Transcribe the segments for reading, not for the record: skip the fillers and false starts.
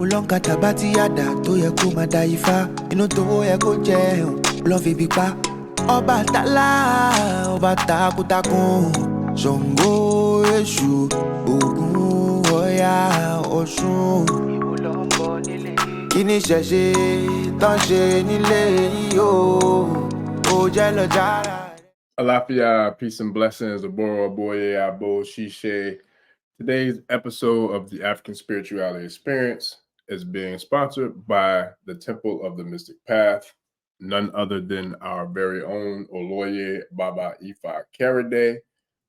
Ulonkata bati yada tó yẹ kó máa da ifá. Inú tó yẹ kó jẹun ló fi bí pa. Ọba tálá, ọba takuntakun. Shango, Èṣù, Ògún, Ọya, Ọ̀ṣun. Ìwọ ló ń bọ̀ nílé. Kí ni ṣẹ̀ṣẹ̀ tán ṣe nílé yìí o? Ó jẹ́ lọ jára. Alafia, peace and blessings, Aboro, Boye, Abo, Shishe. Today's episode of the African Spirituality Experience is being sponsored by the Temple of the Mystic Path, none other than our very own Oloye Baba Ifa Karade.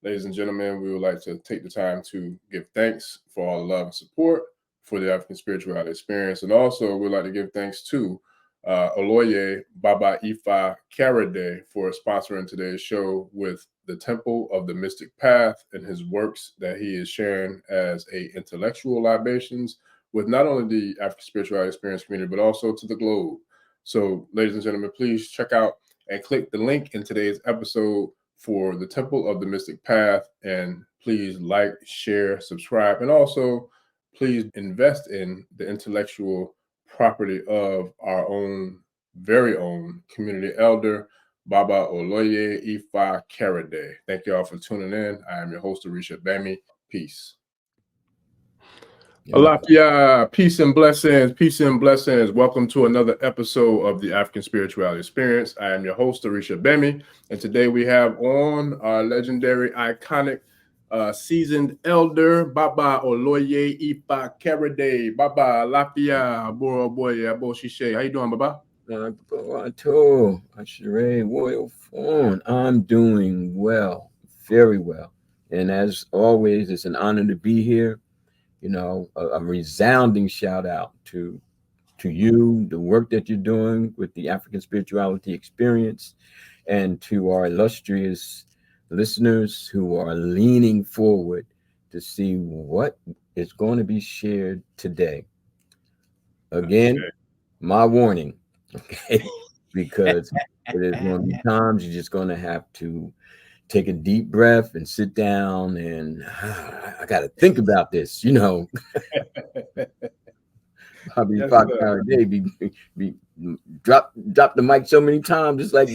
Ladies and gentlemen, we would like to take the time to give thanks for all the love and support for the African Spirituality Experience. And also, we'd like to give thanks to Oloye Baba Ifa Karade for sponsoring today's show with the Temple of the Mystic Path and his works that he is sharing as a intellectual libations with not only the African Spirituality Experience community, but also to the globe. So, ladies and gentlemen, please check out and click the link in today's episode for the Temple of the Mystic Path, and please like, share, subscribe, and also please invest in the intellectual property of our own, very own community elder, Baba Oloye Ifa Karade. Thank you all for tuning in. I am your host, Orisha Bami. Peace. Alafia, peace and blessings, peace and blessings. Welcome to another episode of the African Spirituality Experience. I am your host, Orisha Bemi, and today we have on our legendary, iconic, seasoned elder, Baba Oloye Ifa Karade. Baba Alafia, Aboro Boye, Abo Shishe. How you doing, Baba? I'm doing well, very well. And as always, it's an honor to be here. You know, a resounding shout out to you, the work that you're doing with the African Spirituality Experience, and to our illustrious listeners who are leaning forward to see what is going to be shared today. Again, my warning, okay, because there's going to be times you're just going to have to take a deep breath and sit down and I got to think about this, you know. Bobby Fox Day be drop the mic so many times. It's like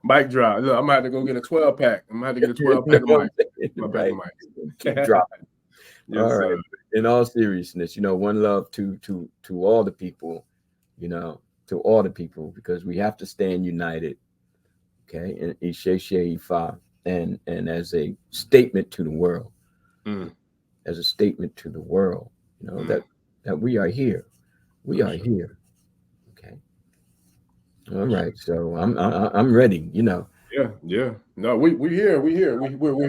mic drop. Look, I'm gonna have to go get a 12-pack. I'm gonna have to get a 12-pack of mic. Right. Keep dropping. Yes, all right. In all seriousness, you know, one love to all the people, you know, to all the people, because we have to stand united. Okay, and Isheshe Ifa, and as a statement to the world, as a statement to the world, you know, that we are here, here. Okay, all right. So I'm ready. You know. Yeah. No, we're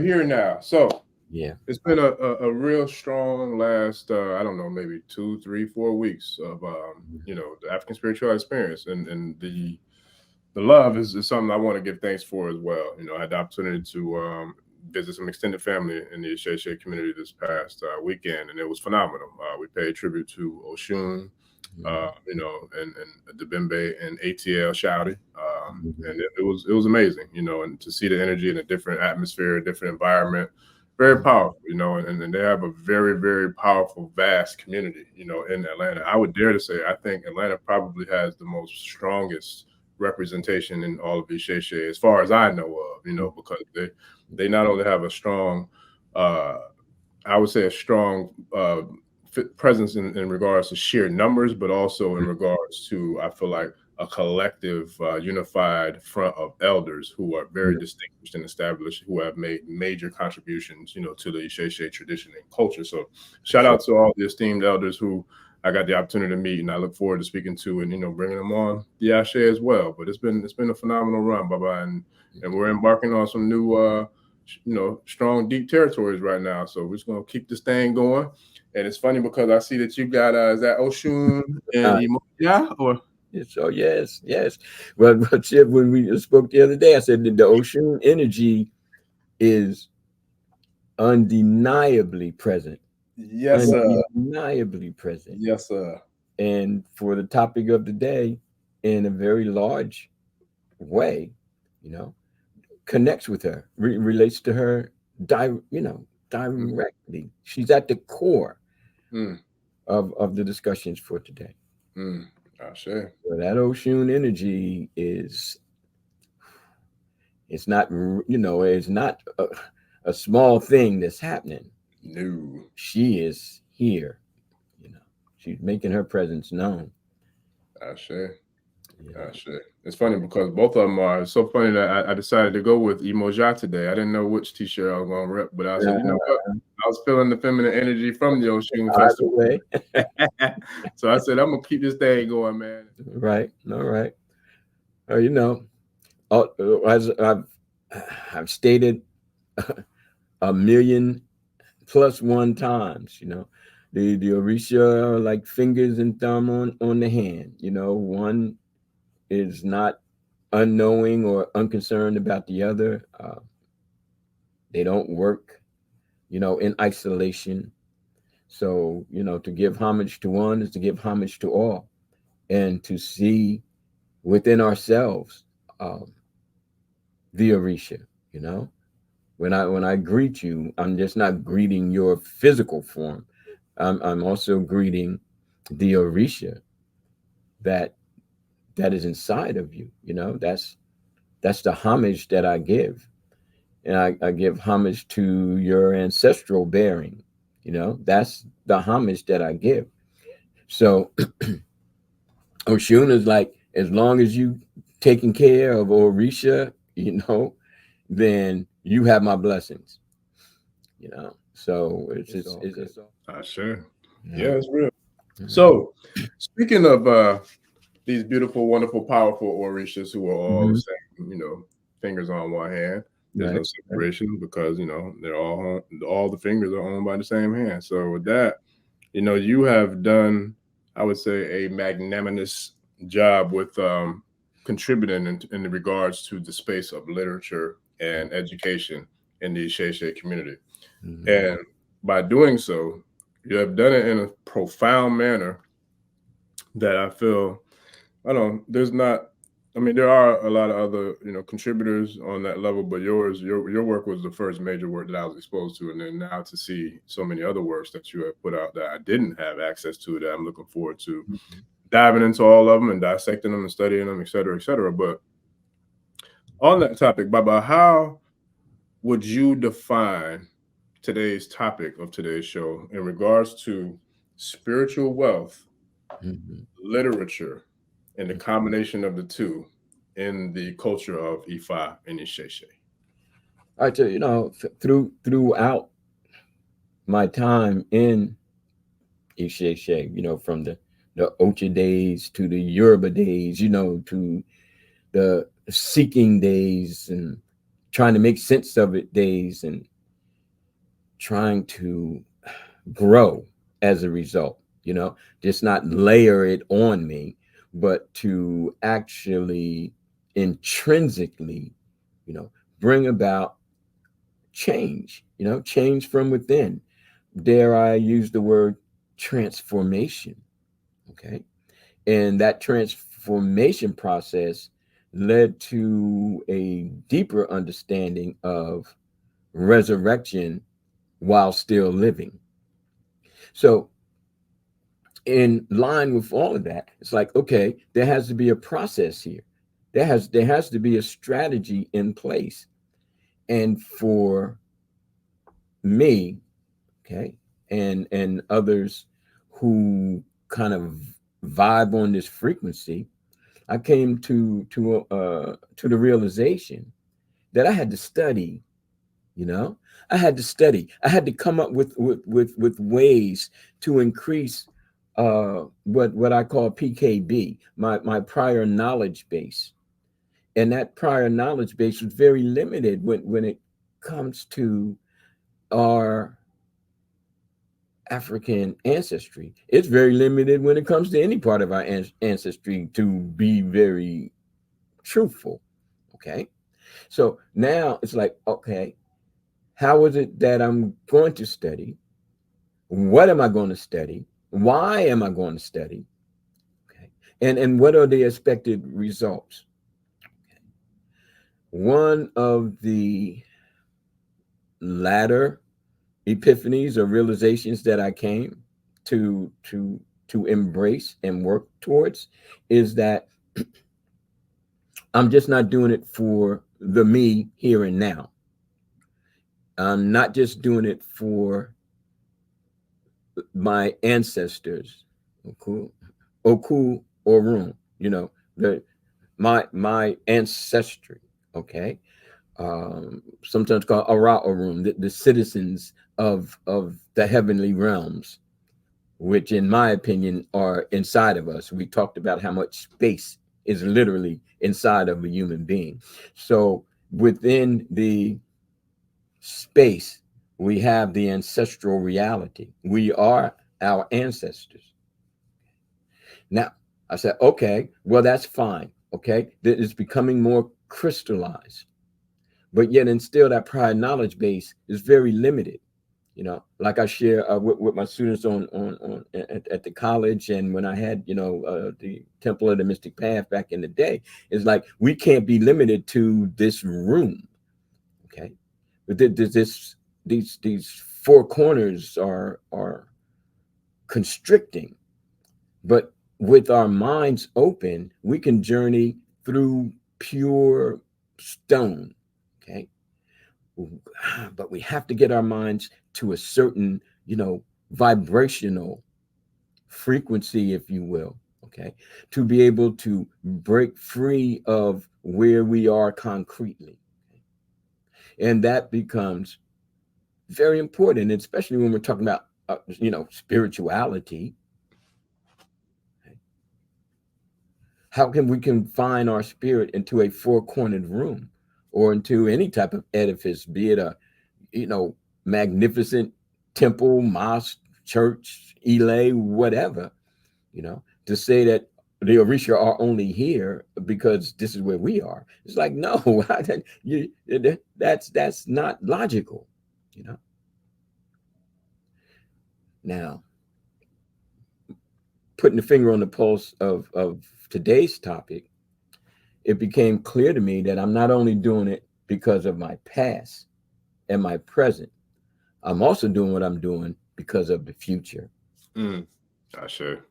here now. So yeah, it's been a real strong last I don't know, maybe 2, 3, 4 weeks of you know, the African Spiritual Experience, and the love is something I want to give thanks for as well. You know, I had the opportunity to visit some extended family in the Isheshe community this past weekend, and it was phenomenal. We paid tribute to Oshun, you know, and Debembe and ATL Shouty, and it was amazing, you know, and to see the energy in a different atmosphere, a different environment, very powerful, you know, and they have a very, very powerful, vast community, you know, in Atlanta. I would dare to say, I think Atlanta probably has the most strongest representation in all of Isheshe, as far as I know of, you know, because they not only have a strong, I would say a strong presence in regards to sheer numbers, but also in regards to, I feel like, a collective, unified front of elders who are very distinguished and established, who have made major contributions, you know, to the Isheshe tradition and culture. So shout out to all the esteemed elders who I got the opportunity to meet, and I look forward to speaking to and, you know, bringing them on the Ashe as well. But it's been a phenomenal run, Baba, and we're embarking on some new, you know, strong, deep territories right now. So we're just gonna keep this thing going. And it's funny because I see that you got is that Oshun and Imoya, or so yes. Well, Chip, when we spoke the other day, I said that the Oshun energy is undeniably present. Yes, sir. Undeniably present. Yes, sir. And for the topic of the day, in a very large way, you know, connects with her, relates to her, you know, directly. She's at the core of the discussions for today. I share. So that Oshun energy is, it's not, it's not a small thing that's happening. No. She is here, she's making her presence known. I share. Yeah. Shit. It's funny because both of them are. It's so funny that I decided to go with Emoja today. I didn't know which t-shirt I was going to rep, but I said, you know what? I was feeling the feminine energy from the Oshun Festival. Way. So I said, I'm going to keep this thing going, man. Right. All right. As I've stated a million plus one times, the Orisha are like fingers and thumb on the hand. One is not unknowing or unconcerned about the other. They don't work, in isolation. So, to give homage to one is to give homage to all, and to see within ourselves the Orisha. When I greet you, I'm just not greeting your physical form. I'm also greeting the Orisha that is inside of you. That's the homage that I give. And I give homage to your ancestral bearing. That's the homage that I give. So Oshun is like, as long as you taking care of Orisha, then you have my blessings. So it's Sure. yeah. Yeah, it's real. So speaking of these beautiful, wonderful, powerful Orishas who are all the same, fingers on one hand. There's no separation because they're all the fingers are owned by the same hand. So with that, you have done, I would say, a magnanimous job with contributing in regards to the space of literature and education in the Shay community. And by doing so, you have done it in a profound manner that I feel, I don't know, there's not, I mean, there are a lot of other, contributors on that level, but your work was the first major work that I was exposed to. And then now to see so many other works that you have put out that I didn't have access to, that I'm looking forward to diving into all of them and dissecting them and studying them, et cetera, et cetera. But on that topic, Baba, how would you define today's topic of today's show in regards to spiritual wealth, literature, and the combination of the two in the culture of Ifa and Isheshe? I tell you, throughout my time in Isheshe, from the Ocha days to the Yoruba days, to the seeking days and trying to make sense of it days, and trying to grow as a result, just not layer it on me, but to actually intrinsically, bring about change, change from within. Dare I use the word transformation? Okay. And that transformation process led to a deeper understanding of resurrection while still living. So, in line with all of that, it's like, okay, there has to be a process here. There has to be a strategy in place. And for me, okay, and others who kind of vibe on this frequency, I came to the realization that I had to study. I had to study. I had to come up with ways to increase what I call PKB, my prior knowledge base. And that prior knowledge base was very limited when it comes to our African ancestry. It's very limited when it comes to any part of our ancestry, to be very truthful. Okay. So now it's like, okay, how is it that I'm going to study? What am I going to study? Why am I going to study? Okay. And what are the expected results? Okay. One of the latter epiphanies or realizations that I came to embrace and work towards is that I'm just not doing it for the me here and now. I'm not just doing it for my ancestors, Oku Orun, the my ancestry, okay? Sometimes called Ara Orun, the citizens of the heavenly realms, which in my opinion are inside of us. We talked about how much space is literally inside of a human being. So within the space, we have the ancestral reality. We are our ancestors. Now, I said, okay, well, that's fine. Okay. It's becoming more crystallized, but yet and still that prior knowledge base is very limited. Like I share with my students at the college, and when I had the Temple of the Mystic Path back in the day, it's like we can't be limited to this room, okay? But these four corners are constricting, but with our minds open, we can journey through pure stone, okay? But we have to get our minds to a certain, vibrational frequency, if you will, okay, to be able to break free of where we are concretely. And that becomes very important, especially when we're talking about, spirituality. How can we confine our spirit into a four-cornered room or into any type of edifice, be it a magnificent temple, mosque, church, elay, whatever, to say that the Orisha are only here because this is where we are. It's like, no, that's not logical, Now, putting the finger on the pulse of today's topic, it became clear to me that I'm not only doing it because of my past and my present, I'm also doing what I'm doing because of the future. Sure.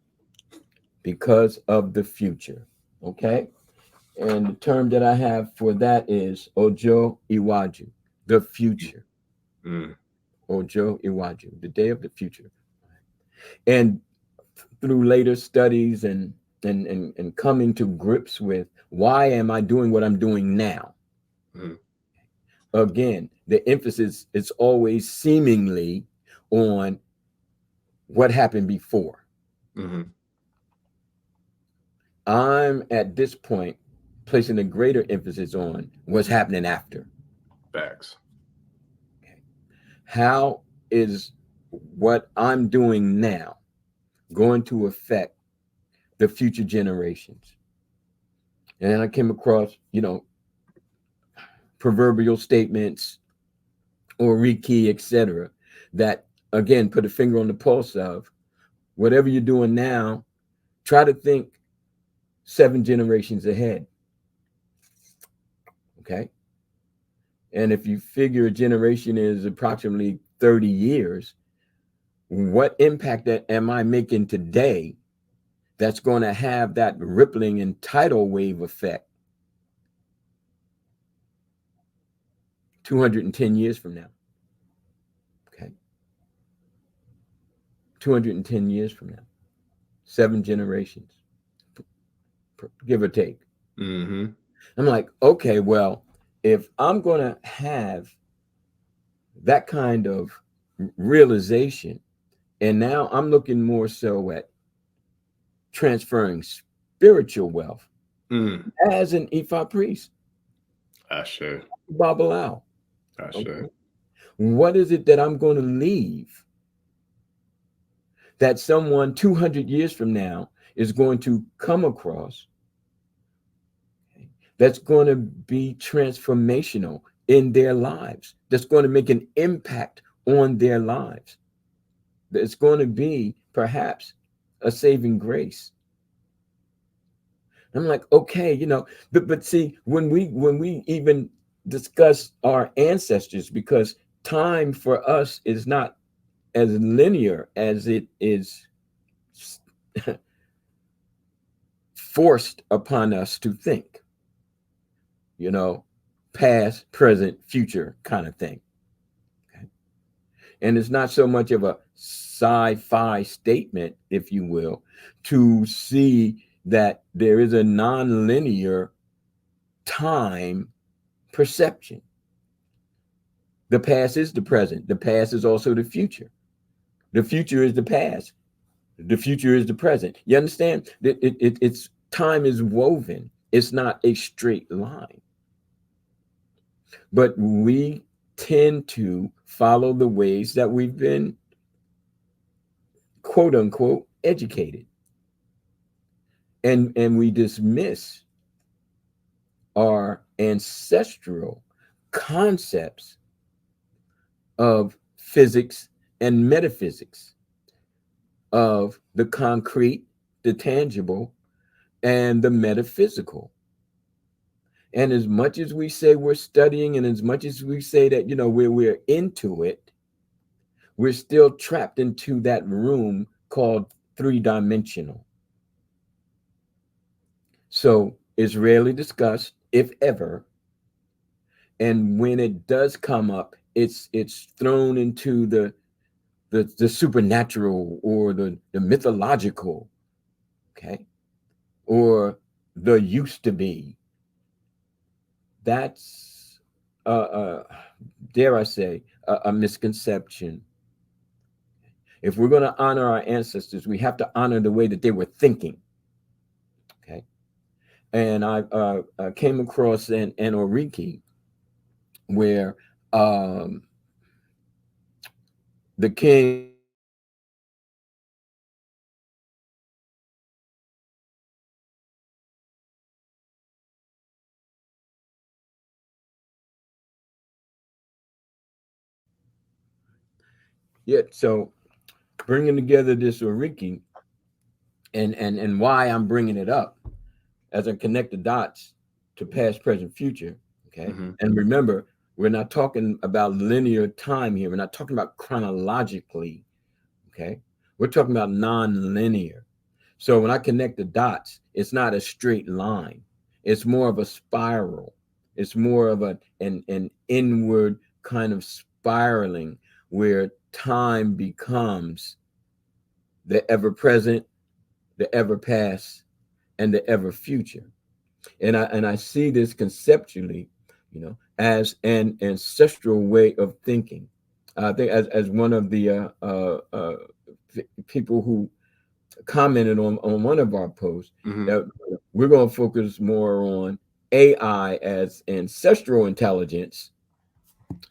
Because of the future. Okay. And the term that I have for that is Ojo Iwaju, the future. Ojo Iwaju, the day of the future. And through later studies and coming to grips with why am I doing what I'm doing now? Again, the emphasis is always seemingly on what happened before. I'm at this point placing a greater emphasis on what's happening after. Facts. Okay. How is what I'm doing now going to affect the future generations? And I came across, proverbial statements or Reiki, etc., that again put a finger on the pulse of whatever you're doing now, try to think 7 generations ahead. Okay. And if you figure a generation is approximately 30 years, what impact am I making today that's going to have that rippling and tidal wave effect 210 years from now? Okay. 210 years from now. 7 generations, give or take. I'm like, okay, well, if I'm going to have that kind of realization, and now I'm looking more so at transferring spiritual wealth as an Ifa priest. Sure. Babalao. Sure. What is it that I'm going to leave that someone 200 years from now is going to come across that's going to be transformational in their lives, that's going to make an impact on their lives, that's going to be perhaps a saving grace? I'm like, okay, but see, when we even discuss our ancestors, because time for us is not as linear as it is forced upon us to think, you know, past, present, future kind of thing. Okay? And it's not so much of a sci-fi statement, if you will, to see that there is a non-linear time perception. The past is the present. The past is also the future. The future is the past. The future is the present. You understand? It's time is woven. It's not a straight line. But we tend to follow the ways that we've been, quote unquote, educated. And we dismiss our ancestral concepts of physics and metaphysics, of the concrete, the tangible, and the metaphysical. And as much as we say we're studying, and as much as we say that, you know, we're into it, we're still trapped into that room called three-dimensional. So it's rarely discussed, if ever. And when it does come up, it's thrown into the supernatural, or the mythological, okay, or the used to be. That's dare I say, a misconception. If we're going to honor our ancestors, we have to honor the way that they were thinking. Okay, and I came across an Oriki where the king yeah, so bringing together this Oriki, and why I'm bringing it up as I connect the dots to past, present, future. Okay. Mm-hmm. And remember, we're not talking about linear time here. We're not talking about chronologically. Okay. We're talking about non-linear. So when I connect the dots, it's not a straight line. It's more of a spiral. It's more of an inward kind of spiraling, where time becomes the ever present, the ever past, and the ever future. And I see this conceptually, you know, as an ancestral way of thinking. I think as one of the people who commented on one of our posts, Mm-hmm. that we're going to focus more on AI as ancestral intelligence,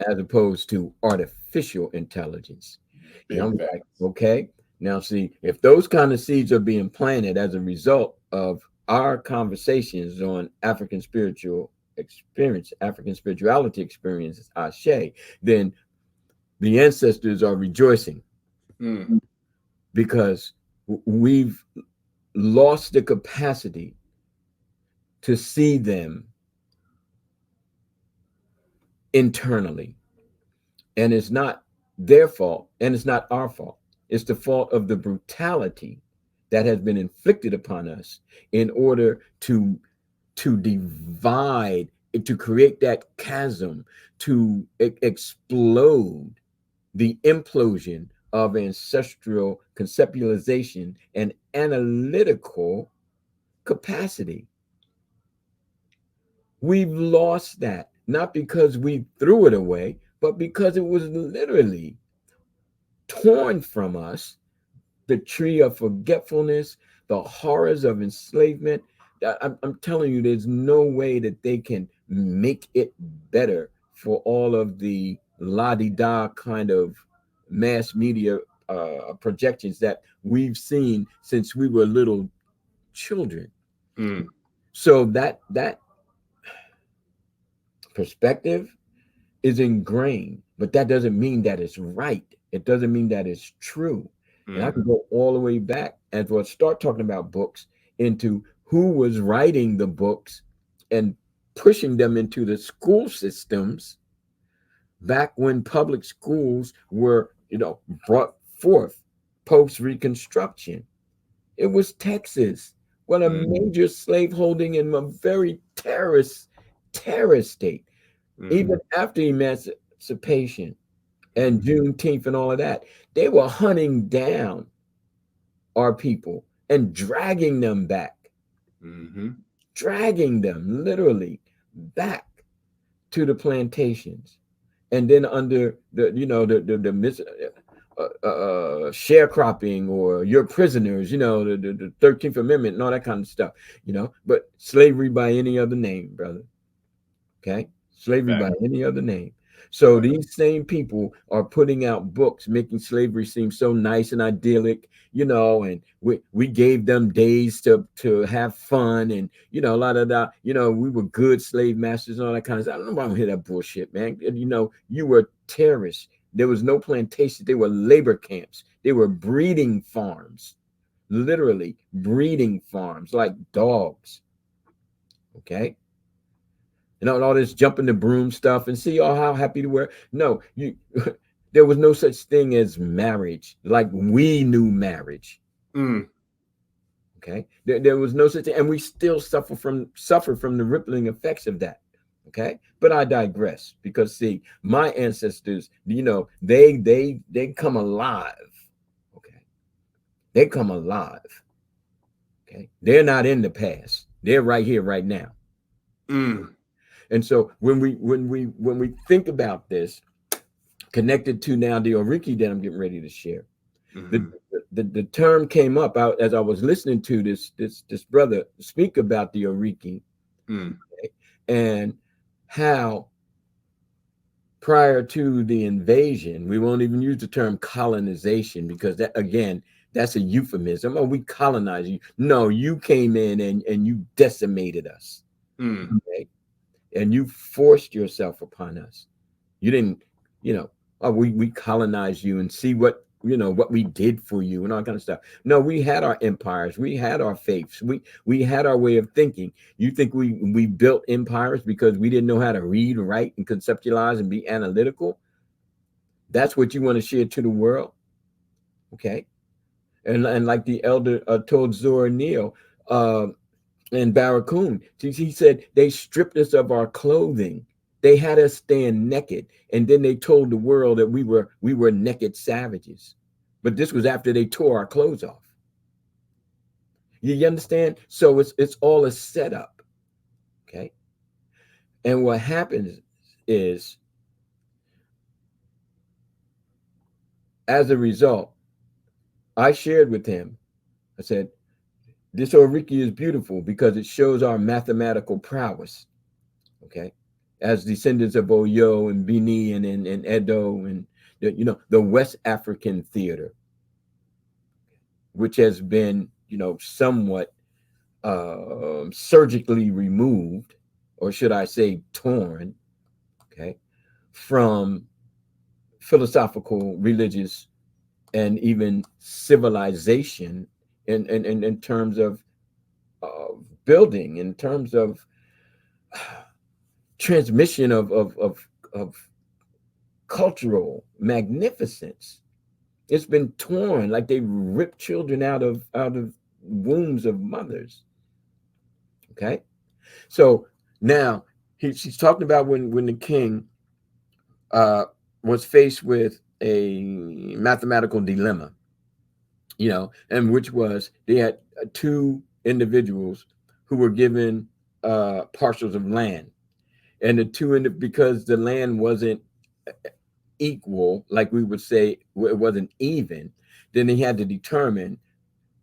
as opposed to artificial intelligence. And Big I'm facts. like, okay, now see, if those kind of seeds are being planted as a result of our conversations on African spiritual experience, African spirituality experiences, Ashe, then the ancestors are rejoicing, because we've lost the capacity to see them internally. And it's not their fault, and it's not our fault. It's the fault of the brutality that has been inflicted upon us in order to divide, to create that chasm, to explode the implosion of ancestral conceptualization and analytical capacity. We've lost that, not because we threw it away, but because it was literally torn from us. The tree of forgetfulness, the horrors of enslavement. I'm telling you, there's no way that they can make it better for all of the la-di-da kind of mass media projections that we've seen since we were little children. So that perspective is ingrained, but that doesn't mean that it's right. It doesn't mean that it's true. And I can go all the way back, as we'll start talking about books, into who was writing the books and pushing them into the school systems back when public schools were brought forth post Reconstruction. It was Texas. What a major slaveholding and a very terrorist state. Even after emancipation and Juneteenth and all of that, they were hunting down our people and dragging them back, dragging them literally back to the plantations. And then under the sharecropping, or your prisoners, the 13th Amendment and all that kind of stuff, but slavery by any other name, brother. Okay. Slavery by any other name. So these same people are putting out books making slavery seem so nice and idyllic, and we gave them days to have fun, and a lot of that, we were good slave masters and all that kind of stuff. I don't know why I don't hear that bullshit, man. You were terrorists. There was no plantations. They were labor camps. They were breeding farms, literally breeding farms like dogs. Okay. And all this jumping the broom stuff and see how happy they were. No, there was no such thing as marriage like we knew marriage. Okay. There was no such thing, and we still suffer from the rippling effects of that. Okay, but I digress, because see, my ancestors, they come alive. Okay, they come alive. Okay, they're not in the past; they're right here, right now. And so when we think about this, connected to now the Oriki that I'm getting ready to share, the term came up as I was listening to this brother speak about the Oriki, okay, and how prior to the invasion, we won't even use the term colonization, because that, again, that's a euphemism. Oh, we colonized you. No, you came in and you decimated us. Okay? And you forced yourself upon us. You didn't, we colonized you and see what we did for you and all that kind of stuff. No, we had our empires, we had our faiths, we had our way of thinking. You think we built empires because we didn't know how to read, write, and conceptualize and be analytical? That's what you want to share to the world? Okay. And like the elder told Zora Neale and Barracoon, he said they stripped us of our clothing. They had us stand naked, and then they told the world that we were naked savages. But this was after they tore our clothes off. You understand? So it's all a setup. Okay. And what happens is, as a result, I shared with him, I said, this Oriki is beautiful because it shows our mathematical prowess. Okay. As descendants of Oyo and Bini and Edo and the West African theater, which has been somewhat surgically removed, or should I say torn, okay, from philosophical, religious, and even civilization in terms of building, in terms of transmission of cultural magnificence. It's been torn, like they ripped children out of wombs of mothers. Okay, so now she's talking about when the king was faced with a mathematical dilemma, and which was they had two individuals who were given parcels of land. And because the land wasn't equal, like we would say, it wasn't even, then they had to determine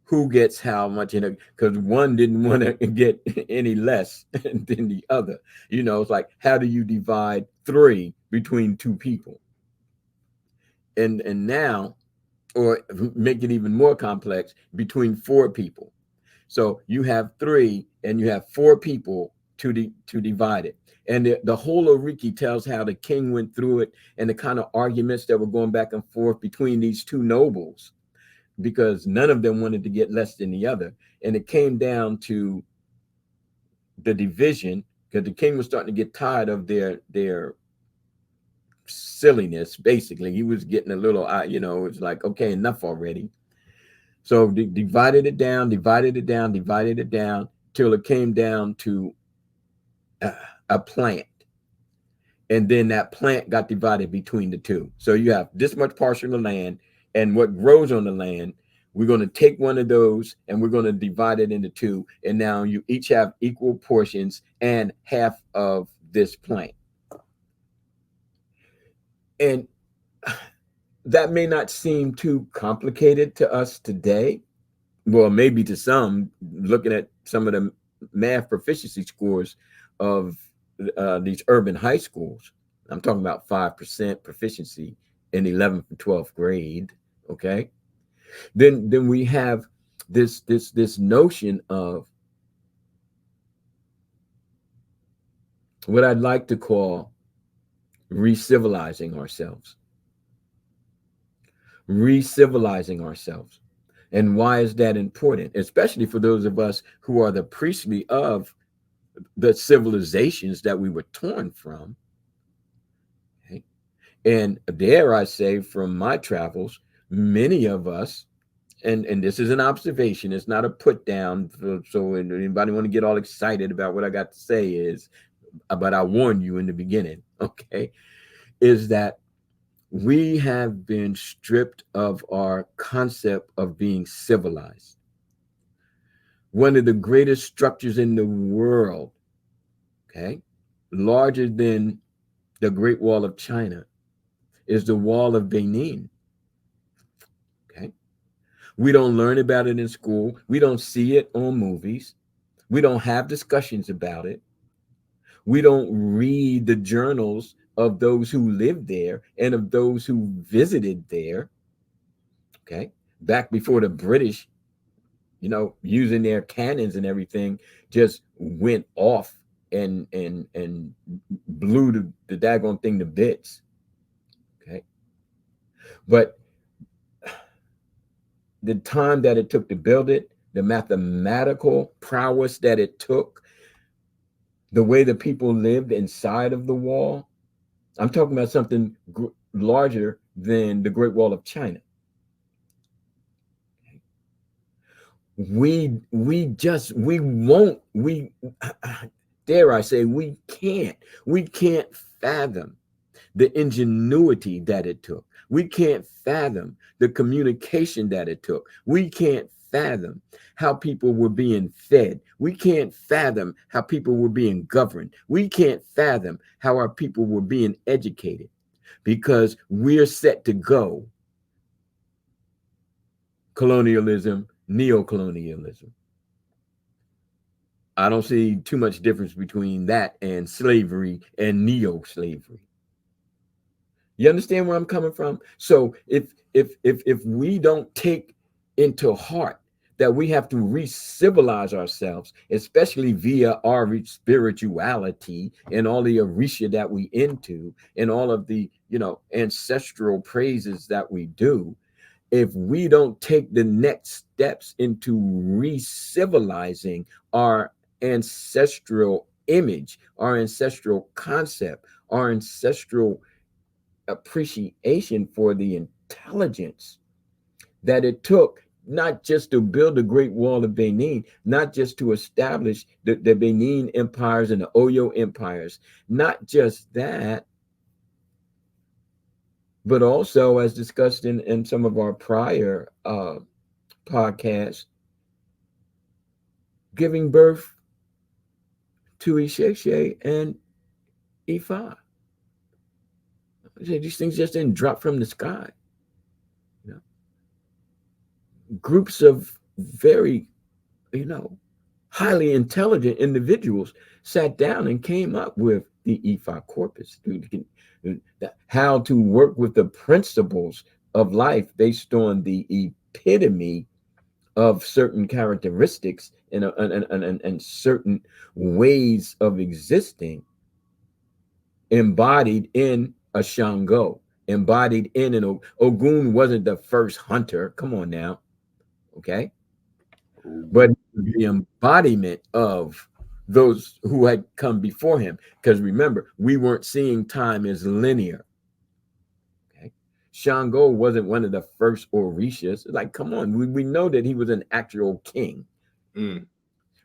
who gets how much, because one didn't want to get any less than the other. It's like, how do you divide 3 between 2 people? And now, or make it even more complex, between 4 people. So you have 3 and you have 4 people to divide it. And the whole Oriki tells how the king went through it and the kind of arguments that were going back and forth between these 2 nobles, because none of them wanted to get less than the other. And it came down to the division, because the king was starting to get tired of their silliness. Basically, he was getting a little, it's like, okay, enough already. So divided it down, till it came down to a plant. And then that plant got divided between the two. So you have this much parcel of land, and what grows on the land, we're going to take one of those and we're going to divide it into two. And now you each have equal portions and half of this plant. And that may not seem too complicated to us today. Well, maybe to some, looking at some of the math proficiency scores of these urban high schools. I'm talking about 5% proficiency in 11th and 12th grade. Okay. Then we have this notion of what I'd like to call recivilizing ourselves. Recivilizing ourselves. And why is that important? Especially for those of us who are the priestly of the civilizations that we were torn from. Okay? And dare I say, from my travels, many of us, and this is an observation, it's not a put down. So anybody want to get all excited about what I got to say is, but I warned you in the beginning, okay, is that we have been stripped of our concept of being civilized. One of the greatest structures in the world, okay, larger than the Great Wall of China, is the Wall of Benin. Okay. We don't learn about it in school. We don't see it on movies. We don't have discussions about it. We don't read the journals of those who lived there and of those who visited there. Okay. Back before the British, using their cannons and everything, just went off and blew the daggone thing to bits. Okay. But the time that it took to build it, the mathematical prowess that it took, the way the people lived inside of the wall, I'm talking about something larger than the Great Wall of China. We dare I say, we can't fathom the ingenuity that it took. We can't fathom the communication that it took. We can't fathom how people were being fed. We can't fathom how people were being governed. We can't fathom how our people were being educated, because we're set to go colonialism, neocolonialism. I don't see too much difference between that and slavery and neo-slavery. You understand where I'm coming from? So if we don't take into heart that we have to re-civilize ourselves, especially via our spirituality and all the Orisha that we into and all of the ancestral praises that we do, if we don't take the next steps into re-civilizing our ancestral image, our ancestral concept, our ancestral appreciation for the intelligence that it took, not just to build the Great Wall of Benin, not just to establish the Benin empires and the Oyo empires, not just that, but also, as discussed in some of our prior podcasts, giving birth to Isheshe and Ifa. These things just didn't drop from the sky. Groups of very, highly intelligent individuals sat down and came up with the Ifa corpus, how to work with the principles of life based on the epitome of certain characteristics and certain ways of existing, embodied in a Shango, embodied in an Ogun. Wasn't the first hunter. Come on now. Okay. But the embodiment of those who had come before him. Because remember, we weren't seeing time as linear. Shango wasn't one of the first Orishas. Like, come on, we know that he was an actual king,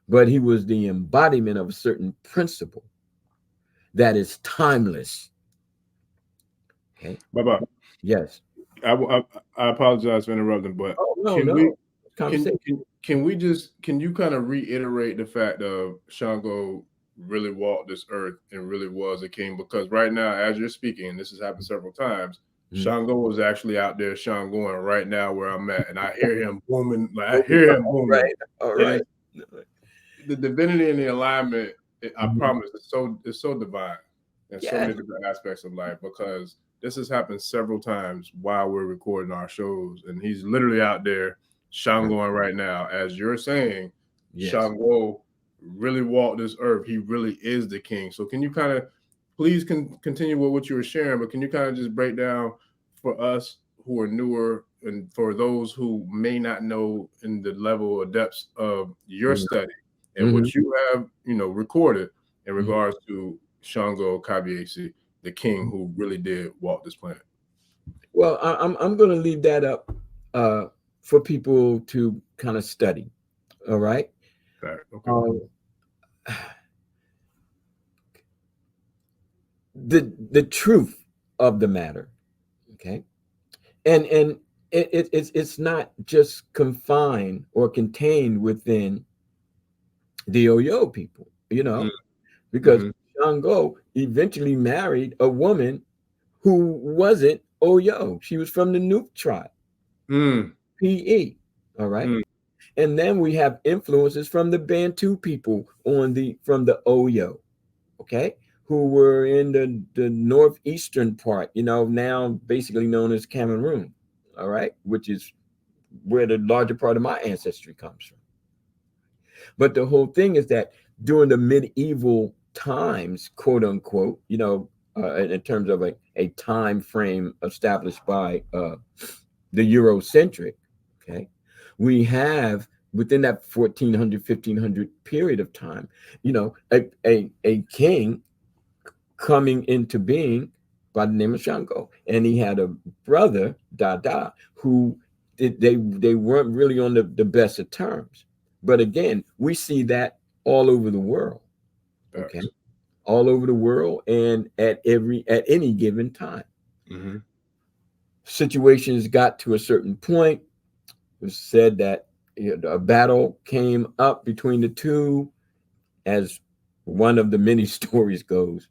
but he was the embodiment of a certain principle that is timeless. Okay. Bye-bye. Yes. I apologize for interrupting, but No, can no. we Conversation. can you kind of reiterate the fact of Shango really walked this earth and really was a king? Because right now, as you're speaking, and this has happened several times, Shango was actually out there Shangoing right now where I'm at, and I hear him booming. Like I hear him booming. All right. The divinity and the alignment, I promise, it's so divine in so many different aspects of life, because this has happened several times while we're recording our shows, and he's literally out there Shangoing right now. As you're saying, Shango really walked this earth. He really is the king. So can you kind of please continue with what you were sharing, but can you kind of just break down for us who are newer and for those who may not know in the level or depths of your study and what you have, recorded in regards to Shango Kabiesi, the king who really did walk this planet? Well, I'm going to leave that up for people to kind of study. All right. Okay. The truth of the matter. Okay. And it's not just confined or contained within the Oyo people, because Shango eventually married a woman who wasn't Oyo. She was from the Nupe tribe, PE. All right. And then we have influences from the Bantu people from the Oyo, okay, who were in the northeastern part, now basically known as Cameroon, all right, which is where the larger part of my ancestry comes from. But the whole thing is that during the medieval times, quote unquote, in terms of a time frame established by the Eurocentric, okay, we have within that 1400, 1500 period of time, a king coming into being by the name of Shango. And he had a brother, Dada, who they weren't really on the best of terms. But again, we see that all over the world. Okay. All over the world and at any given time. Situations got to a certain point. It was said that a battle came up between the two, as one of the many stories goes.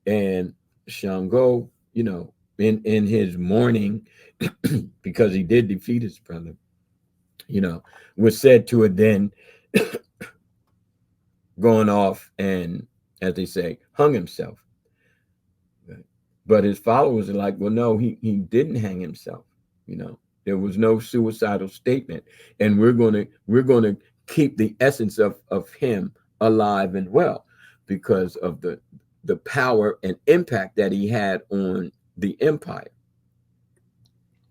And Shango, in his mourning, because he did defeat his brother, was said to have then gone off and, as they say, hung himself. But his followers are like, well, no, he didn't hang himself. There was no suicidal statement, and we're gonna keep the essence of him alive and well because of the power and impact that he had on the empire.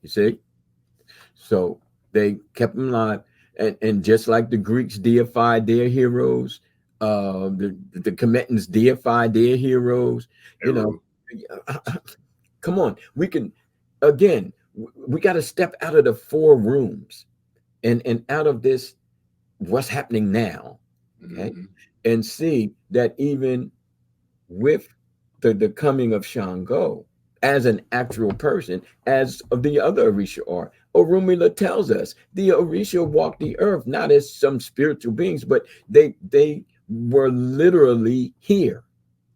You see? So they kept him alive. And just like the Greeks deified their heroes, the Commetans deified their heroes, come on, we can, again, we got to step out of the four rooms and out of this, what's happening now, okay, and see that even with the coming of Shango as an actual person, as the other Orisha are. Orunmila tells us the Orisha walked the earth not as some spiritual beings, but they were literally here.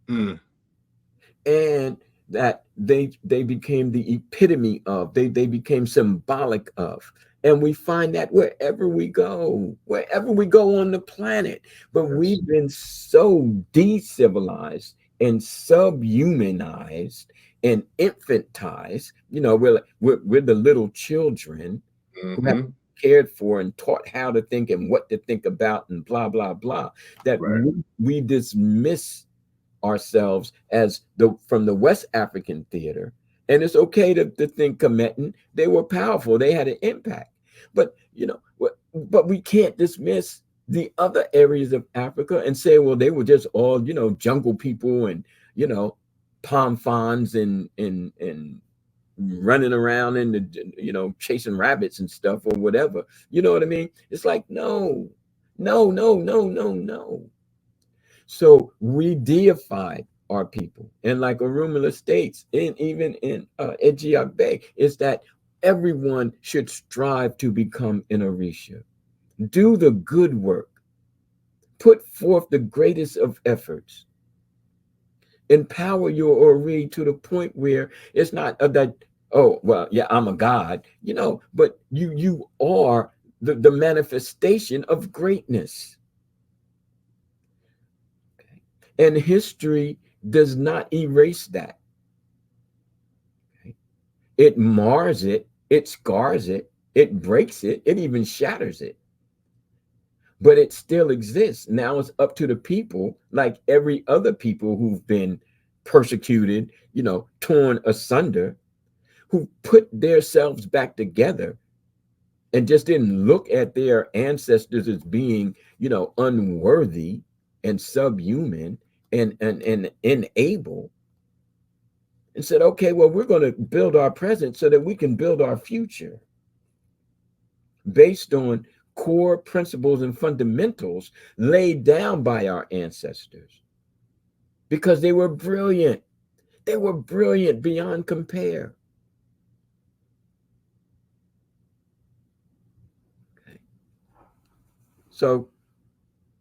And that they became the epitome of, they became symbolic of. And we find that wherever we go on the planet. But we've been so decivilized and subhumanized and infantized. We're the little children who have cared for and taught how to think and what to think about and blah, blah, blah, that we dismiss ourselves as from the West African theater. And it's okay to think Cometan, they were powerful, they had an impact. But but we can't dismiss the other areas of Africa and say, well, they were just all, jungle people and, palm fronds and running around in the, chasing rabbits and stuff or whatever. You know what I mean? It's like, no, no, no, no, no, no. So we deified our people. And like Orumila states, and even in Ejiak Bay, is that everyone should strive to become an Orisha. Do the good work. Put forth the greatest of efforts. Empower your Ori to the point where it's not that, oh, well, yeah, I'm a god, but you are the manifestation of greatness. Okay. And history does not erase that. Okay. It mars it, it scars it, it breaks it, it even shatters it. But it still exists. Now it's up to the people, like every other people who've been persecuted, torn asunder, who put themselves back together and just didn't look at their ancestors as being, unworthy and subhuman and unable, and said, okay, well, we're going to build our present so that we can build our future based on core principles and fundamentals laid down by our ancestors, because they were brilliant. They were brilliant beyond compare. Okay. So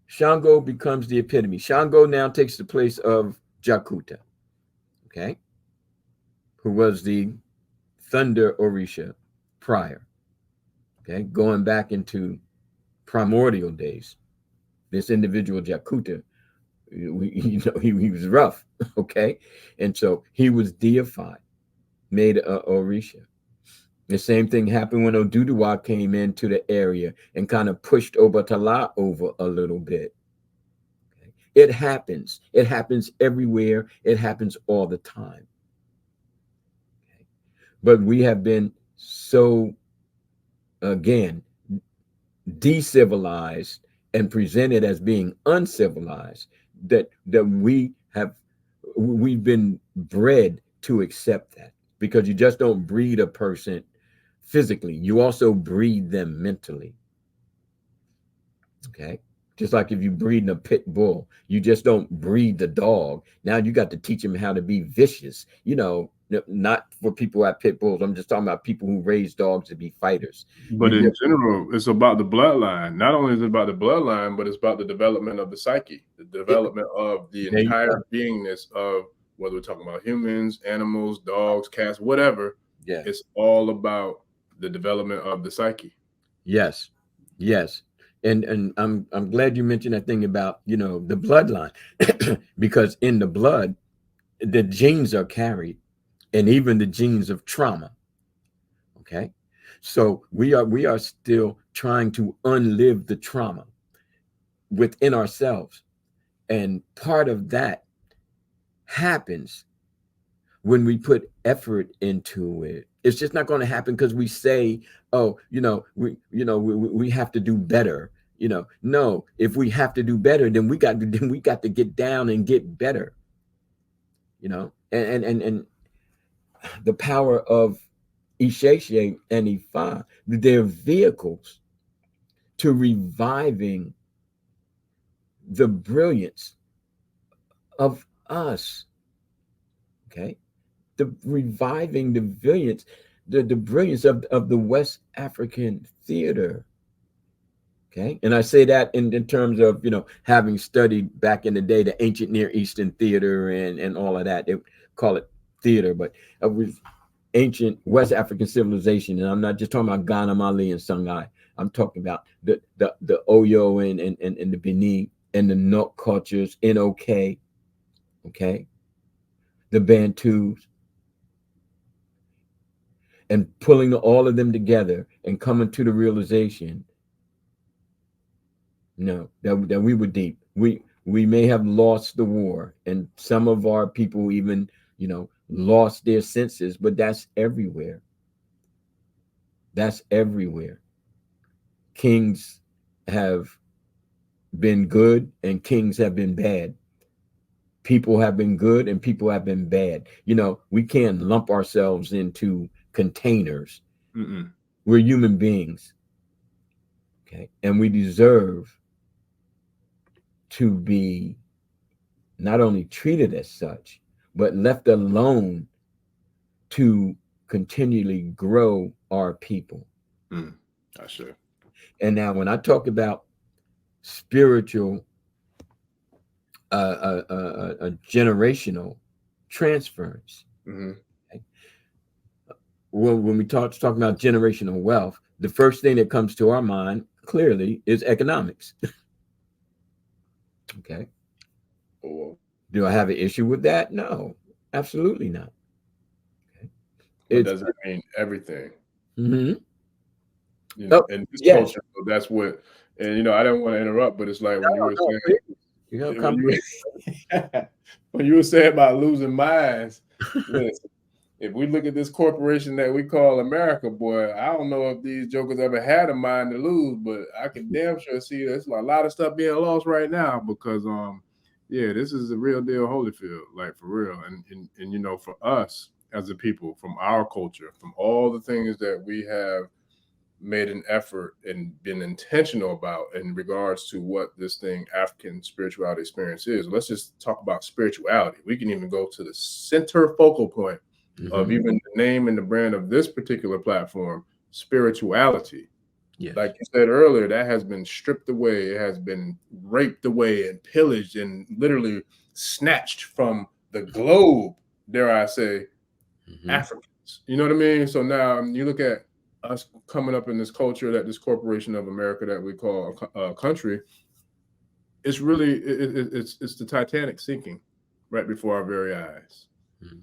Shango becomes the epitome. Shango now takes the place of Jakuta, okay, who was the thunder Orisha prior, okay, going back into primordial days. This individual Jakuta, he was rough, okay, and so he was deified, made a Orisha. The same thing happened when Oduduwa came into the area and kind of pushed Obatala over a little bit. Okay? It happens. It happens everywhere. It happens all the time. Okay? But we have been so, again, decivilized and presented as being uncivilized that we've been bred to accept that, because you just don't breed a person physically, you also breed them mentally. Okay, just like if you breed a pit bull, you just don't breed the dog. Now you got to teach him how to be vicious, not for people at pit bulls. I'm just talking about people who raise dogs to be fighters. But in general, it's about the bloodline. Not only is it about the bloodline, but it's about the development of the psyche, the development of the entire beingness of, whether we're talking about humans, animals, dogs, cats, whatever. Yeah. It's all about the development of the psyche. Yes. Yes. And I'm glad you mentioned that thing about, the bloodline, because in the blood, the genes are carried, and even the genes of trauma. Okay. So we are still trying to unlive the trauma within ourselves. And part of that happens when we put effort into it. It's just not going to happen because we say, oh, we have to do better. No, if we have to do better, then we got to get down and get better. And the power of Isheshe and Ifa, they're vehicles to reviving the brilliance of us. Okay, the reviving the brilliance, the brilliance of the West African theater. Okay, and I say that in terms of having studied back in the day the ancient Near Eastern theater and all of that. They call it theater, but it was ancient West African civilization, and I'm not just talking about Ghana, Mali, and Songhai. I'm talking about the Oyo and the Benin and the Nok cultures, NOK, okay, the Bantus, and pulling all of them together and coming to the realization, that we were deep. We may have lost the war, and some of our people even, lost their senses, but that's everywhere. That's everywhere. Kings have been good and kings have been bad. People have been good and people have been bad. You know, we can't lump ourselves into containers. Mm-mm. We're human beings. Okay. And we deserve to be not only treated as such, but left alone to continually grow our people. I sure. And now, when I talk about spiritual, generational transference, Mm-hmm. okay, when we talking about generational wealth, the first thing that comes to our mind clearly is economics. Okay. Oh, Do I have an issue with that? No, absolutely not. Okay. but It's does that mean everything? mm-hmm. You know, Oh, in this yes. culture, so that's what. And you know, I don't want to interrupt, but it's like when you were No, saying, please. You know, when come. when you were saying about losing minds. Listen, if we look at this corporation that we call America, boy, I don't know if these jokers ever had a mind to lose, but I can damn sure see there's a lot of stuff being lost right now because yeah, this is a real deal Holyfield, like for real. And you know, for us as a people, from our culture, from all the things that we have made an effort and been intentional about in regards to what this thing African spirituality experience is. Let's just talk about spirituality. We can even go to the center focal point of even the name and the brand of this particular platform, spirituality. Yes. Like you said earlier, that has been stripped away. It has been raped away and pillaged and literally snatched from the globe, dare I say, Africans. You know what I mean? So now you look at us coming up in this culture, that this corporation of America that we call a country, it's really it's the Titanic sinking right before our very eyes.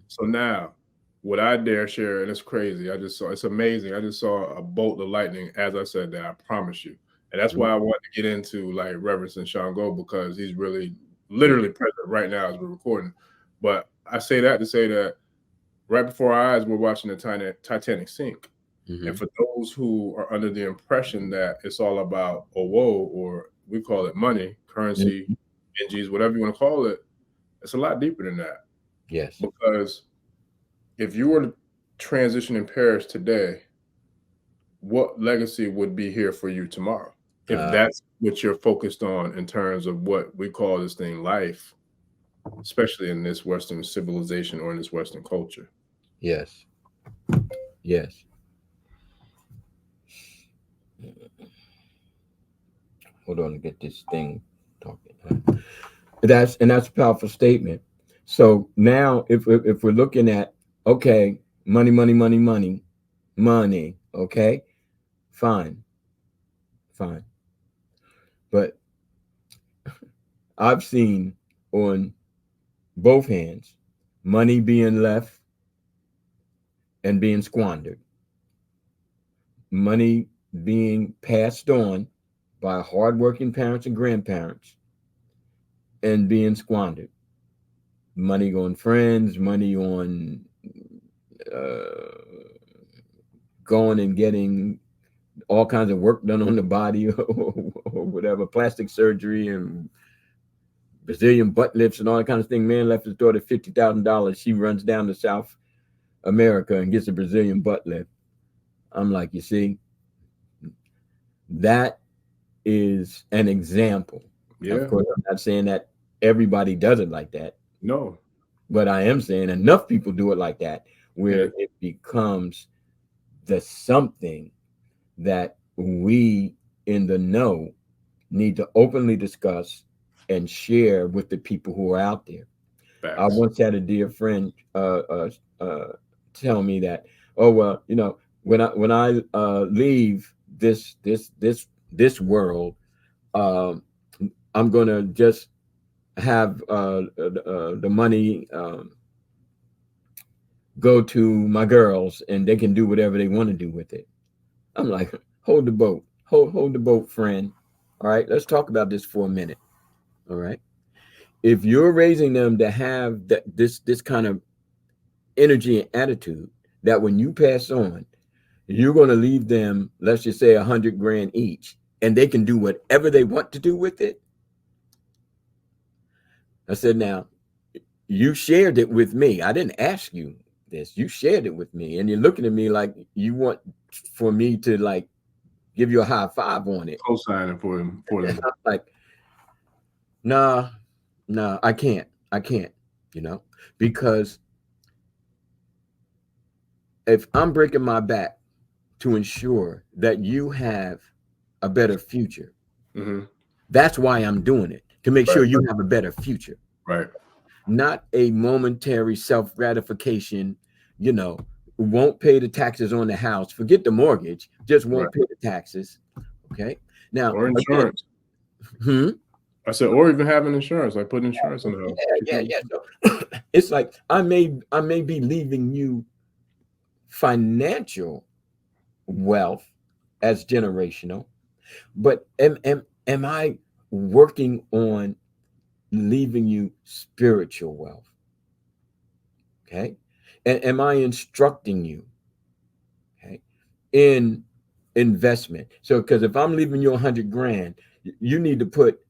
So now, what I dare share, and it's crazy. It's amazing. I just saw a bolt of lightning as I said that. I promise you, and that's why I want to get into like Reverence and Shango because he's really literally present right now as we're recording. But I say that to say that right before our eyes, we're watching the Titanic sink. And for those who are under the impression that it's all about Owo, or we call it money, currency, NGs, whatever you want to call it, it's a lot deeper than that. Yes. Because if you were to transition in Paris today, what legacy would be here for you tomorrow? If that's what you're focused on in terms of what we call this thing life, especially in this Western civilization or in this Western culture. Yes. Yes. Hold on to get this thing talking. That's a powerful statement. So now, if we're looking at okay, money, money, money, money, money. Okay, fine, fine. But I've seen on both hands money being left and being squandered, money being passed on by hardworking parents and grandparents and being squandered. Money on friends, money on going and getting all kinds of work done on the body or whatever, plastic surgery and Brazilian butt lifts and all that kind of thing. Man left his daughter $50,000. She runs down to South America and gets a Brazilian butt lift. I'm like, you see, that is an example. Yeah. Of course, I'm not saying that everybody does it like that. No. But I am saying enough people do it like that, where it becomes the something that we in the know need to openly discuss and share with the people who are out there. Facts. I once had a dear friend tell me that, oh well, you know, when I leave this world, I'm gonna just have the money go to my girls and they can do whatever they want to do with it. I'm like, hold the boat, hold the boat, friend. All right, let's talk about this for a minute. All right, if you're raising them to have this kind of energy and attitude, that when you pass on, you're going to leave them, let's just say $100,000 each, and they can do whatever they want to do with it. I said, now, you shared it with me. I didn't ask you this. You shared it with me, and you're looking at me like you want for me to like give you a high five on it. Co-signing for them. Like, nah, I can't. You know, because if I'm breaking my back to ensure that you have a better future, that's why I'm doing it, to make sure you have a better future. Right. Not a momentary self-gratification, you know, won't pay the taxes on the house, forget the mortgage, just won't pay the taxes. Okay. Now, or insurance. I said, or even having insurance, like putting insurance on the house. Yeah. So it's like I may be leaving you financial wealth as generational, but am I working on leaving you spiritual wealth? Okay. And am I instructing you, okay, in investment? So, because if I'm leaving you 100 grand, you need to put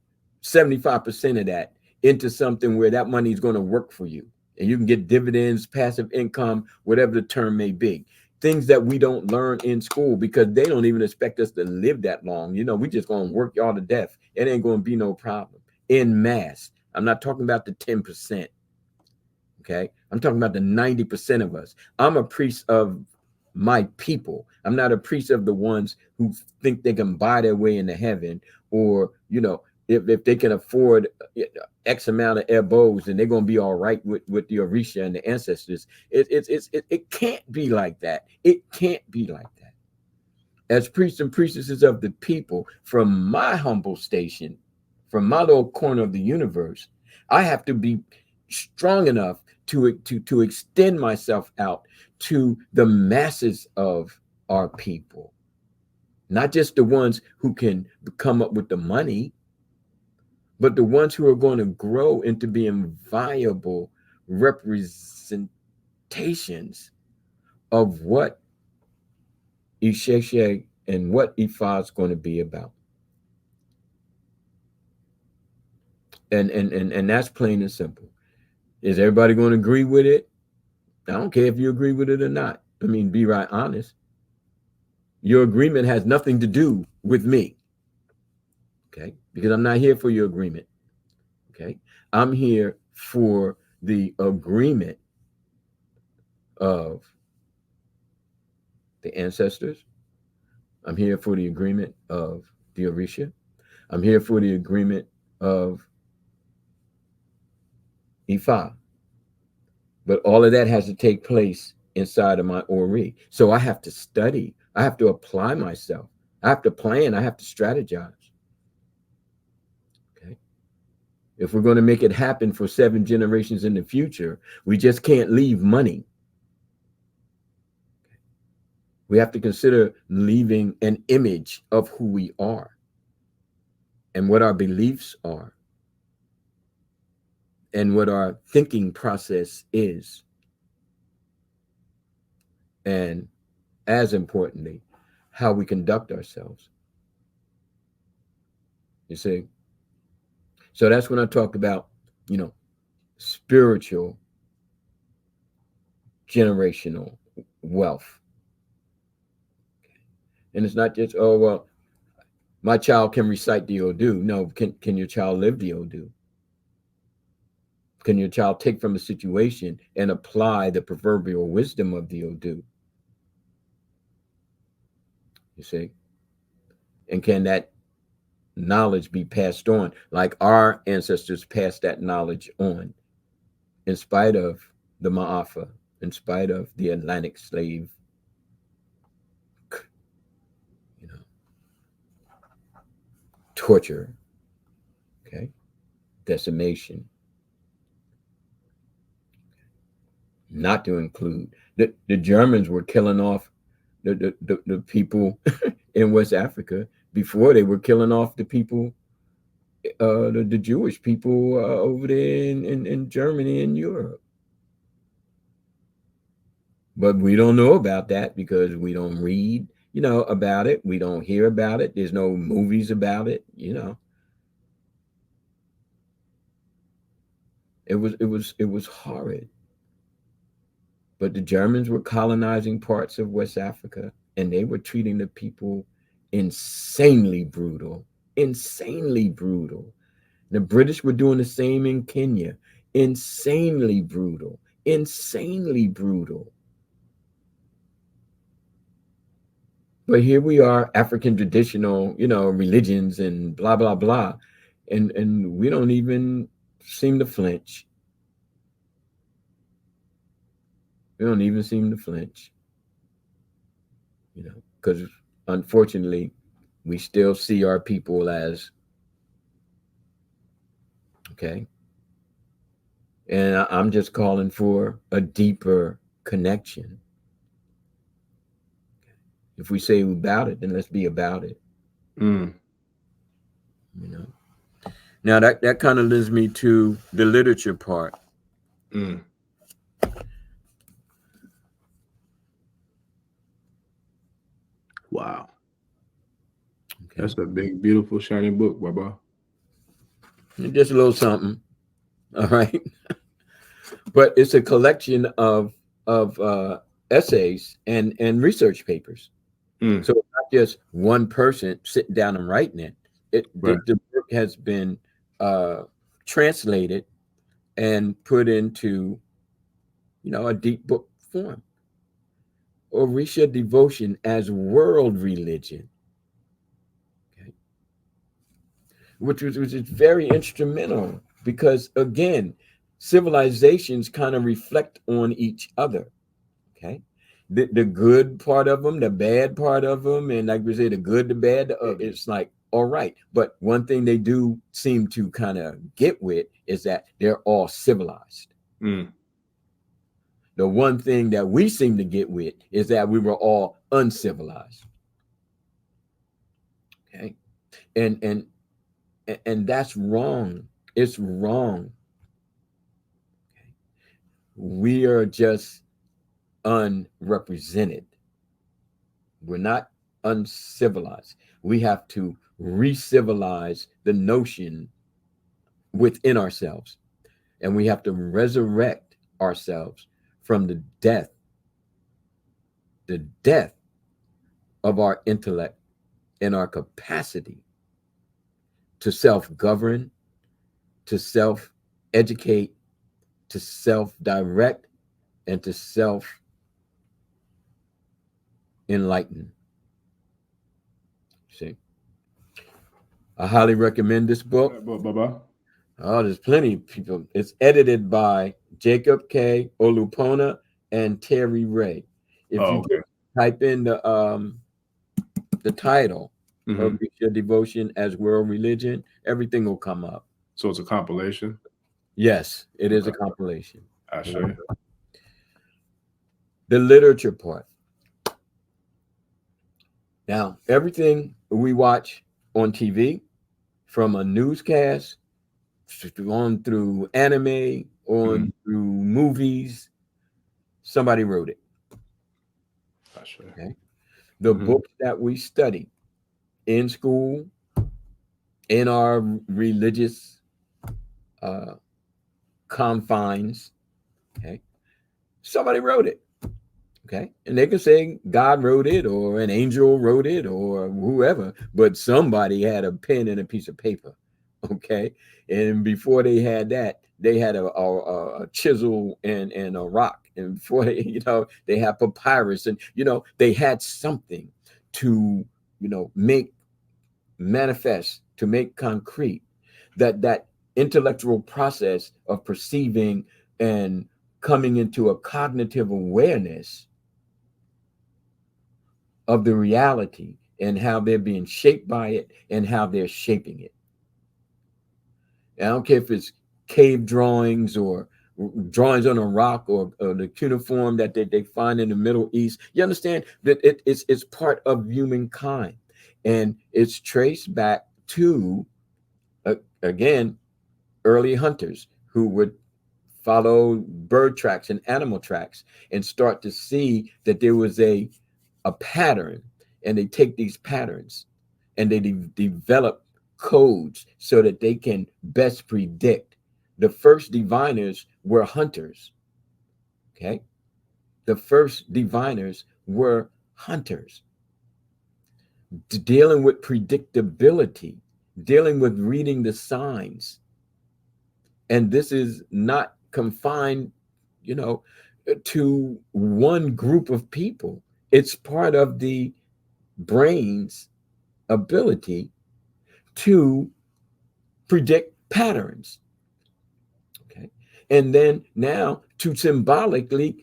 75% of that into something where that money is going to work for you, and you can get dividends, passive income, whatever the term may be. Things that we don't learn in school because they don't even expect us to live that long. You know, we just going to work y'all to death. It ain't going to be no problem in mass. I'm not talking about the 10%. Okay. I'm talking about the 90% of us. I'm a priest of my people. I'm not a priest of the ones who think they can buy their way into heaven, or, you know, if they can afford X amount of ebos and they're going to be all right with the Orisha and the ancestors. It can't be like that. It can't be like that. As priests and priestesses of the people, from my humble station, from my little corner of the universe, I have to be strong enough to extend myself out to the masses of our people, not just the ones who can come up with the money, but the ones who are going to grow into being viable representations of what Isheshe and what Ifa is going to be about. And that's plain and simple. Is everybody going to agree with it? I don't care if you agree with it or not. I mean, be right honest. Your agreement has nothing to do with me. Okay? Because I'm not here for your agreement. Okay? I'm here for the agreement of the ancestors. I'm here for the agreement of the Orisha. I'm here for the agreement of Ifa. But all of that has to take place inside of my Ori. So I have to study. I have to apply myself. I have to plan. I have to strategize. Okay. If we're going to make it happen for 7 generations in the future, we just can't leave money. We have to consider leaving an image of who we are and what our beliefs are and what our thinking process is. And as importantly, how we conduct ourselves. You see? So that's when I talk about, you know, spiritual generational wealth. And it's not just, oh, well, my child can recite the Odu. No, can your child live the Odu? Can your child take from a situation and apply the proverbial wisdom of the Odu? You see? And can that knowledge be passed on like our ancestors passed that knowledge on, in spite of the Ma'afa, in spite of the Atlantic slave, you know, torture, okay, decimation, not to include the Germans were killing off the people in West Africa before they were killing off the people, the Jewish people over there in Germany and Europe. But we don't know about that because we don't read, you know, about it. We don't hear about it. There's no movies about it, you know. It was horrid. But the Germans were colonizing parts of West Africa, and they were treating the people insanely brutal, insanely brutal. The British were doing the same in Kenya, insanely brutal, insanely brutal. But here we are, African traditional, religions and blah blah blah, and we don't even seem to flinch. We don't even seem to flinch, because unfortunately, we still see our people as okay. And I'm just calling for a deeper connection. If we say about it, then let's be about it. Now that kind of leads me to the literature part. Wow. Okay. That's a big, beautiful, shiny book, Baba. Just a little something. All right. But it's a collection of essays and research papers. So it's not just one person sitting down and writing it. The book has been translated and put into, a deep book form. Orisha devotion as world religion, okay, which is very instrumental because, again, civilizations kind of reflect on each other. Okay, the good part of them, the bad part of them, and like we say, the good, the bad. It's like, all right, but one thing they do seem to kind of get with is that they're all civilized. The one thing that we seem to get with is that we were all uncivilized. Okay, and that's wrong. It's wrong. Okay. We are just unrepresented. We're not uncivilized. We have to re-civilize the notion within ourselves, and we have to resurrect ourselves from the death of our intellect and our capacity to self-govern, to self-educate, to self-direct, and to self-enlighten. See, I highly recommend this book. Oh, there's plenty of people. It's edited by Jacob K. Olupona and Terry Ray. If you type in the title of your devotion as world religion, everything will come up. So it's a compilation? Yes, it is a compilation. I show you. The literature part. Now, everything we watch on TV, from a newscast on through anime, on through movies, somebody wrote it. Okay. The books that we study in school, in our religious confines, okay, somebody wrote it. Okay, and they can say God wrote it, or an angel wrote it, or whoever, but somebody had a pen and a piece of paper. Okay, and before they had that, they had a chisel and a rock, and before they had papyrus, and they had something to make manifest, to make concrete that intellectual process of perceiving and coming into a cognitive awareness of the reality and how they're being shaped by it and how they're shaping it. And I don't care if it's cave drawings or drawings on a rock or the cuneiform that they find in the Middle East. You understand that it's part of humankind, and it's traced back to again, early hunters who would follow bird tracks and animal tracks and start to see that there was a pattern, and they take these patterns and they develop codes so that they can best predict the first diviners were hunters. Okay. The first diviners were hunters, dealing with predictability, dealing with reading the signs. And this is not confined, you know, to one group of people. It's part of the brain's ability to predict patterns. Okay. And then now to symbolically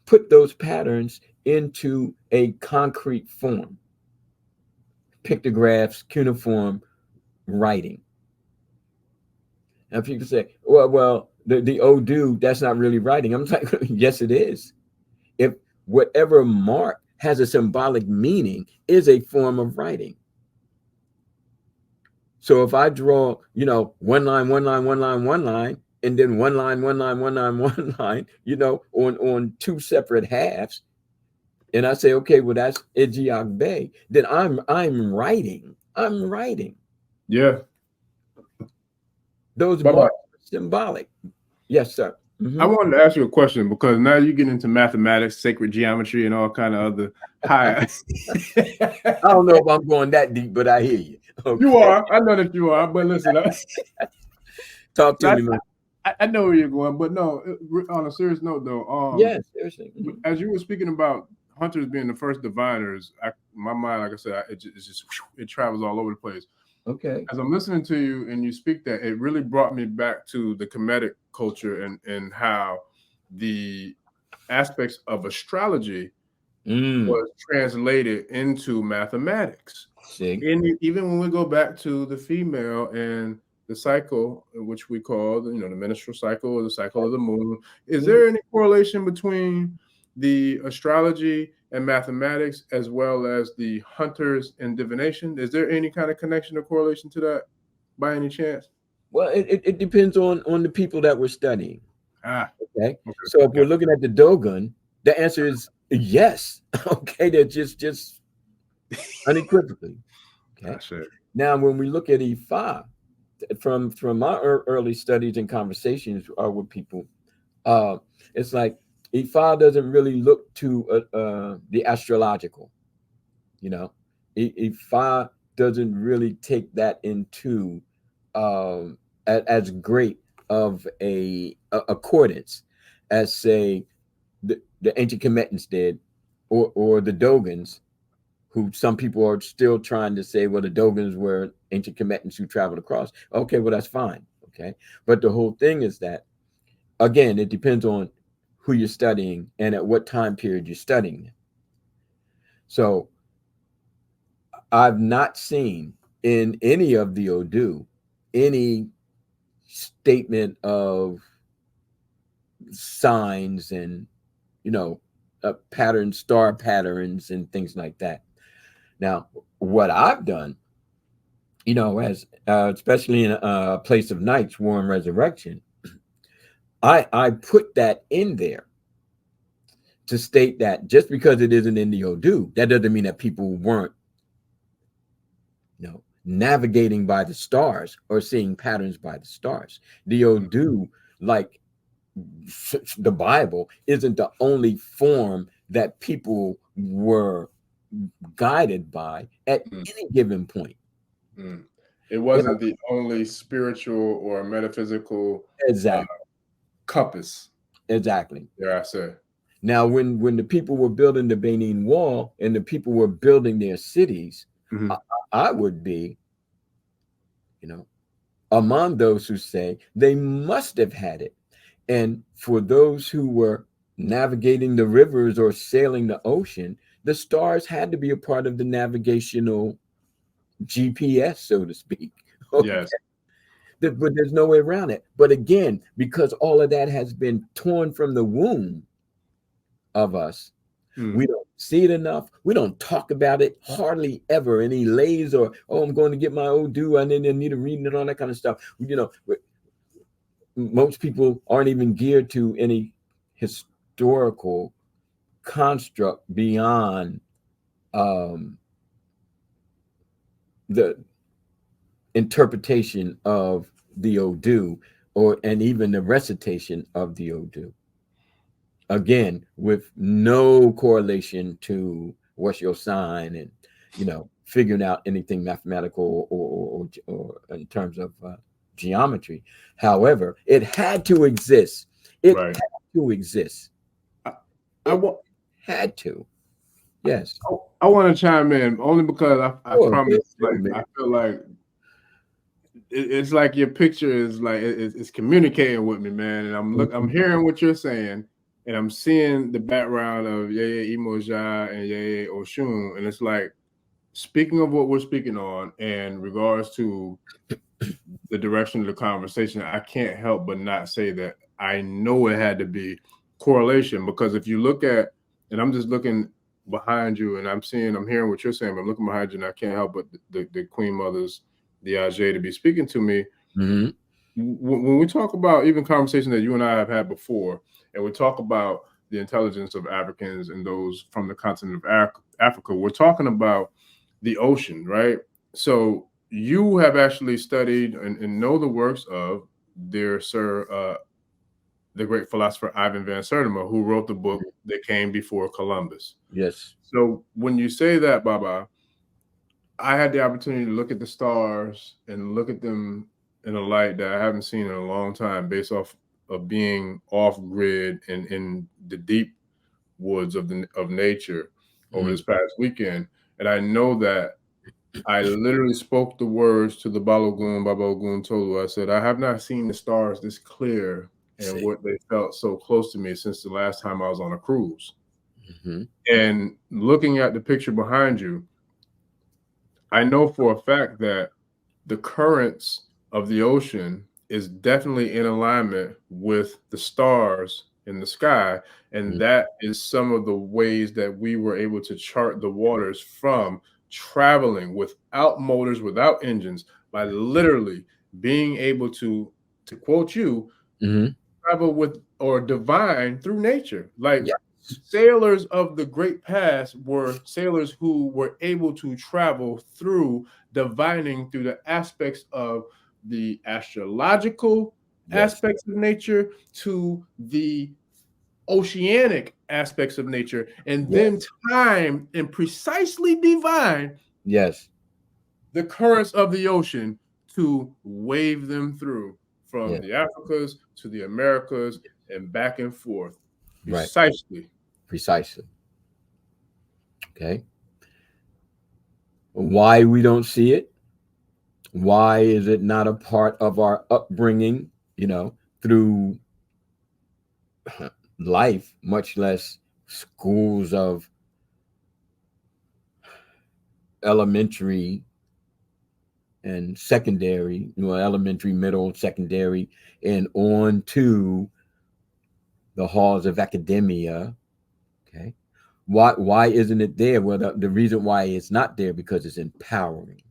put those patterns into a concrete form, pictographs, cuneiform writing. And people say, well, the Odu, that's not really writing. I'm like, yes, it is. If whatever mark has a symbolic meaning is a form of writing. So if I draw, you know, one line, one line, one line, one line, and then one line, one line, one line, one line, you know, on two separate halves, and I say, okay, well, that's Ijiak Bay, then I'm writing. I'm writing. Yeah. Those Bye-bye. marks are symbolic. Yes, sir. I wanted to ask you a question, because now you get into mathematics, sacred geometry, and all kind of other high. I don't know if I'm going that deep, but I hear you. Okay. You are. I know that you are. But listen, Talk to me, man. I know where you're going, but no. On a serious note, though, Yes, seriously. As you were speaking about hunters being the first diviners, my mind, like I said, it travels all over the place. Okay. As I'm listening to you and you speak that, it really brought me back to the Kemetic culture and how the aspects of astrology was translated into mathematics. And even when we go back to the female and the cycle, which we call, you know, the menstrual cycle or the cycle of the moon, is there any correlation between the astrology and mathematics as well as the hunters and divination? Is there any kind of connection or correlation to that by any chance? Well, it depends on the people that we're studying. Okay. Okay. So if we're looking at the Dogon, the answer is yes. Okay. They're just unequivocally. Okay. Now, when we look at Ifa, from my early studies and conversations with people, it's like Ifa doesn't really look to the astrological. You know, Ifa doesn't really take that into as great of a accordance as, say, the ancient Kemetans did, or the Dogons, who some people are still trying to say, well, the Dogons were ancient Kemetans who traveled across. Okay, well, that's fine. Okay. But the whole thing is that, again, it depends on who you're studying and at what time period you're studying them. So I've not seen in any of the Odu any statement of signs and, you know, patterns, star patterns and things like that. Now, what I've done, you know, as especially in a place of nights, war and resurrection, I put that in there to state that just because it isn't in the Odu, that doesn't mean that people weren't, you know, navigating by the stars or seeing patterns by the stars. The Odu, like the Bible, isn't the only form that people were guided by at any given point. It wasn't the only spiritual or metaphysical compass. Exactly. Yeah, I said. Now, when the people were building the Benin Wall and the people were building their cities, I would be, you know, among those who say they must have had it. And for those who were navigating the rivers or sailing the ocean, the stars had to be a part of the navigational GPS, so to speak. Okay? Yes. But there's no way around it. But again, because all of that has been torn from the womb of us, we don't see it enough. We don't talk about it hardly ever. Any lays or, oh, I'm going to get my Odu, I need to read it and all that kind of stuff. You know, most people aren't even geared to any historical construct beyond the interpretation of the Odu and even the recitation of the Odu. Again, with no correlation to what's your sign and, figuring out anything mathematical or in terms of geometry. However, it had to exist. It Right. had to exist. I want. Had to. Yes. I want to chime in only because I Sure, promise. sure, Like, man. I feel like it's like your picture is like it's communicating with me, man. And I'm hearing what you're saying, and I'm seeing the background of Yeye Imoja and Yeye Oshun, and it's like, speaking of what we're speaking on in regards to the direction of the conversation, I can't help but not say that I know it had to be correlation, because if you look at, and I'm just looking behind you and I'm hearing what you're saying, but I'm looking behind you and I can't help but the Queen Mothers, the Ajay, to be speaking to me. Mm-hmm. When we talk about even conversations that you and I have had before, and we talk about the intelligence of Africans and those from the continent of Africa, we're talking about the ocean, right? So you have actually studied and know the works of dear Sir, the great philosopher Ivan Van Sertima, who wrote the book that came before Columbus. Yes. So when you say that, Baba, I had the opportunity to look at the stars and look at them in a light that I haven't seen in a long time, based off of being off grid and in the deep woods of nature over this past weekend. And I know that I literally spoke the words to the Balogun, Babalogun Tolu. I said, I have not seen the stars this clear and what they felt so close to me since the last time I was on a cruise. Mm-hmm. And looking at the picture behind you, I know for a fact that the currents of the ocean is definitely in alignment with the stars in the sky. And that is some of the ways that we were able to chart the waters, from traveling without motors, without engines, by literally being able to quote you, travel with or divine through nature. Like, sailors of the great past were sailors who were able to travel through divining through the aspects of the astrological aspects of nature to the oceanic aspects of nature, and then time and precisely divine the currents of the ocean to wave them through from the Africas to the Americas and back and forth. Precisely. Okay. Why we don't see it? Why is it not a part of our upbringing, through life, much less schools of elementary and secondary, elementary, middle, secondary, and on to the halls of academia? Okay. Why isn't it there? Well, the reason why it's not there, because it's empowering.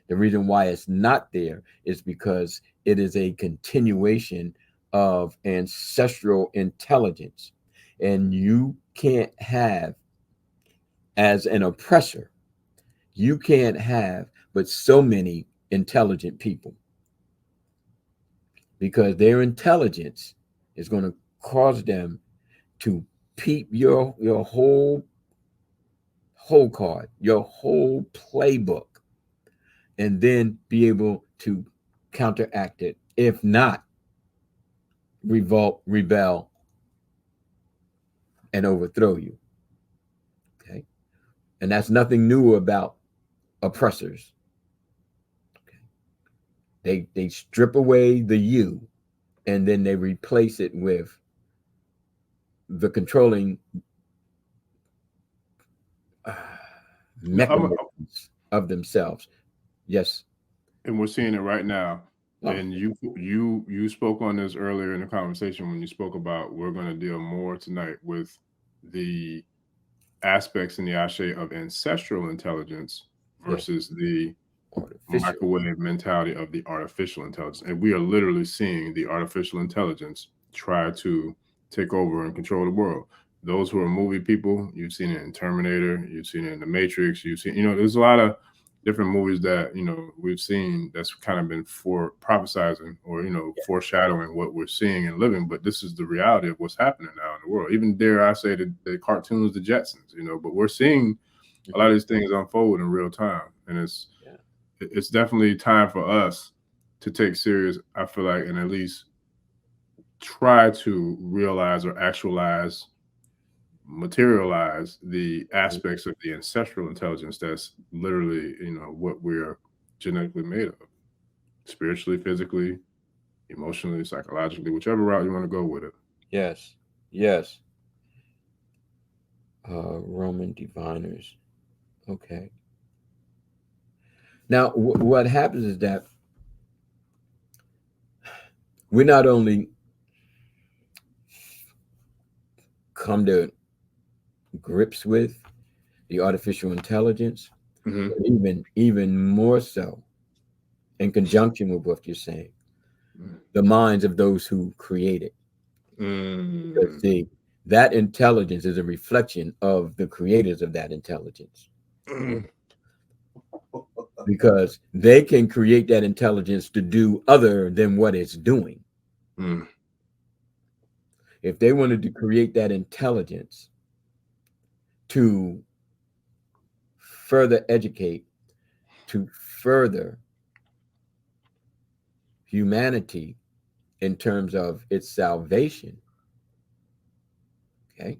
The reason why it's not there is because it is a continuation of ancestral intelligence. And you can't have, as an oppressor, you can't have but so many intelligent people, because their intelligence is going to cause them to peep your whole card, your whole playbook, and then be able to counteract it. If not, revolt, rebel, and overthrow you. Okay. And that's nothing new about oppressors. Okay. They strip away the you, and then they replace it with the mechanisms of themselves. Yes. And we're seeing it right now. And you spoke on this earlier in the conversation when you spoke about, we're going to deal more tonight with the aspects in the Ashe of ancestral intelligence versus the microwave mentality of the artificial intelligence. And we are literally seeing the artificial intelligence try to take over and control the world. Those who are movie people, you've seen it in Terminator, you've seen it in The Matrix, you've seen, there's a lot of different movies that, you know, we've seen that's kind of been for prophesizing or, you know, foreshadowing what we're seeing and living. But this is the reality of what's happening now in the world. Even dare I say the cartoons, the Jetsons, you know, but we're seeing a lot of these things unfold in real time. And it's definitely time for us to take serious, I feel like, and at least try to realize or actualize, materialize the aspects of the ancestral intelligence that's literally, you know, what we're genetically made of, spiritually, physically, emotionally, psychologically, whichever route you want to go with it. Yes. Yes. Roman diviners. Okay. Now, what happens is that we not only come to grips with the artificial intelligence, but even more so, in conjunction with what you're saying, the minds of those who create it. Because see, that intelligence is a reflection of the creators of that intelligence. Because they can create that intelligence to do other than what it's doing. If they wanted to create that intelligence to further educate, to further humanity in terms of its salvation, okay,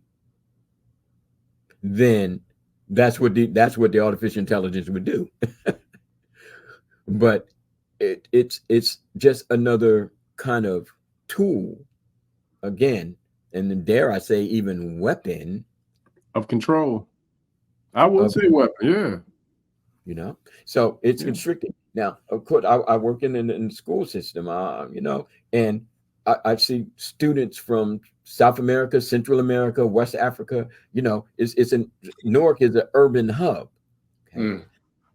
then that's what the artificial intelligence would do. But it's just another kind of tool, again, and dare I say even weapon of control. I would say weapon, yeah. You know, so it's constricting. Now, of course, I work in the school system, you know, and I see students from South America, Central America, West Africa. You know, Newark is an urban hub, okay?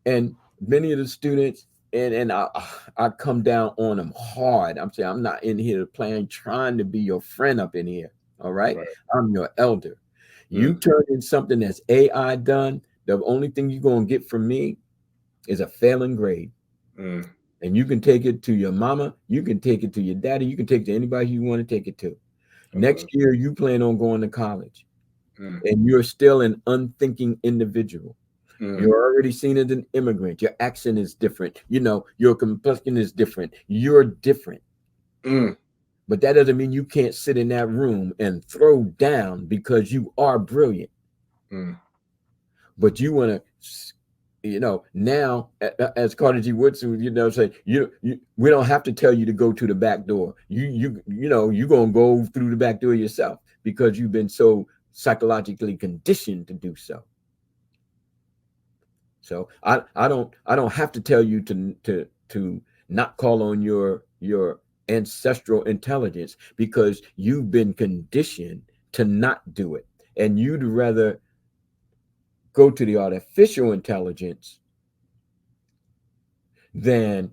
And many of the students, and I come down on them hard. I'm saying I'm not in here trying to be your friend up in here. All right, I'm your elder. You turn in something that's AI done. The only thing you're gonna get from me is a failing grade. And you can take it to your mama, you can take it to your daddy, you can take it to anybody you want to take it to. Next year, you plan on going to college, and you're still an unthinking individual. You're already seen as an immigrant. Your accent is different. You know, your complexion is different. You're different. But that doesn't mean you can't sit in that room and throw down because you are brilliant. But you want to, you know, now as Carter G. Woodson, you know, say we don't have to tell you to go to the back door. You know, you're gonna go through the back door yourself because you've been so psychologically conditioned to do so. So I don't have to tell you to not call on your ancestral intelligence because you've been conditioned to not do it, and you'd rather go to the artificial intelligence than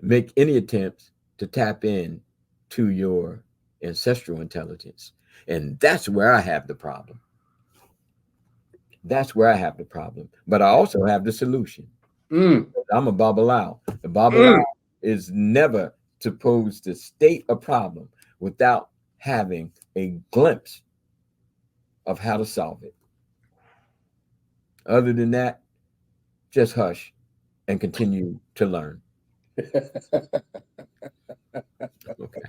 make any attempts to tap in to your ancestral intelligence. And that's where I have the problem. That's where I have the problem. But I also have the solution. I'm a Babalawo. The Babalawo is never supposed to state a problem without having a glimpse of how to solve it. Other than that, just hush and continue to learn. Okay.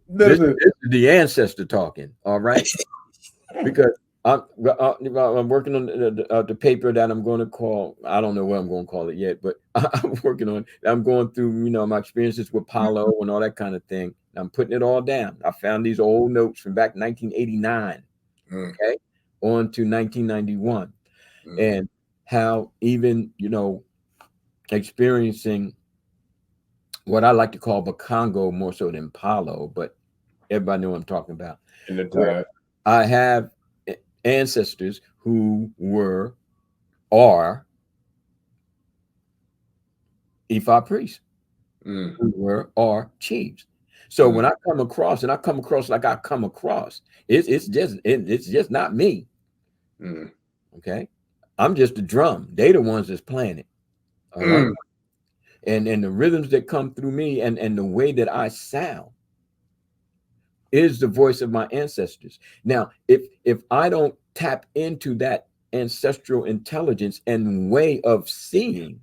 This is the ancestor talking, all right? Because I'm working on the paper that I'm going to call, I don't know what I'm going to call it yet, but I'm working on, I'm going through, you know, my experiences with Palo and all that kind of thing. I'm putting it all down. I found these old notes from back 1989, okay, on to 1991. And how even, you know, experiencing what I like to call Bakongo more so than Palo, but everybody know what I'm talking about. I have ancestors who are Ifa priests, who are chiefs. So when I come across, and I come across like I come across, it's just not me. Okay, I'm just a drum. They the ones that's playing it. All right, and the rhythms that come through me and the way that I sound is the voice of my ancestors. Now, if I don't tap into that ancestral intelligence and way of seeing,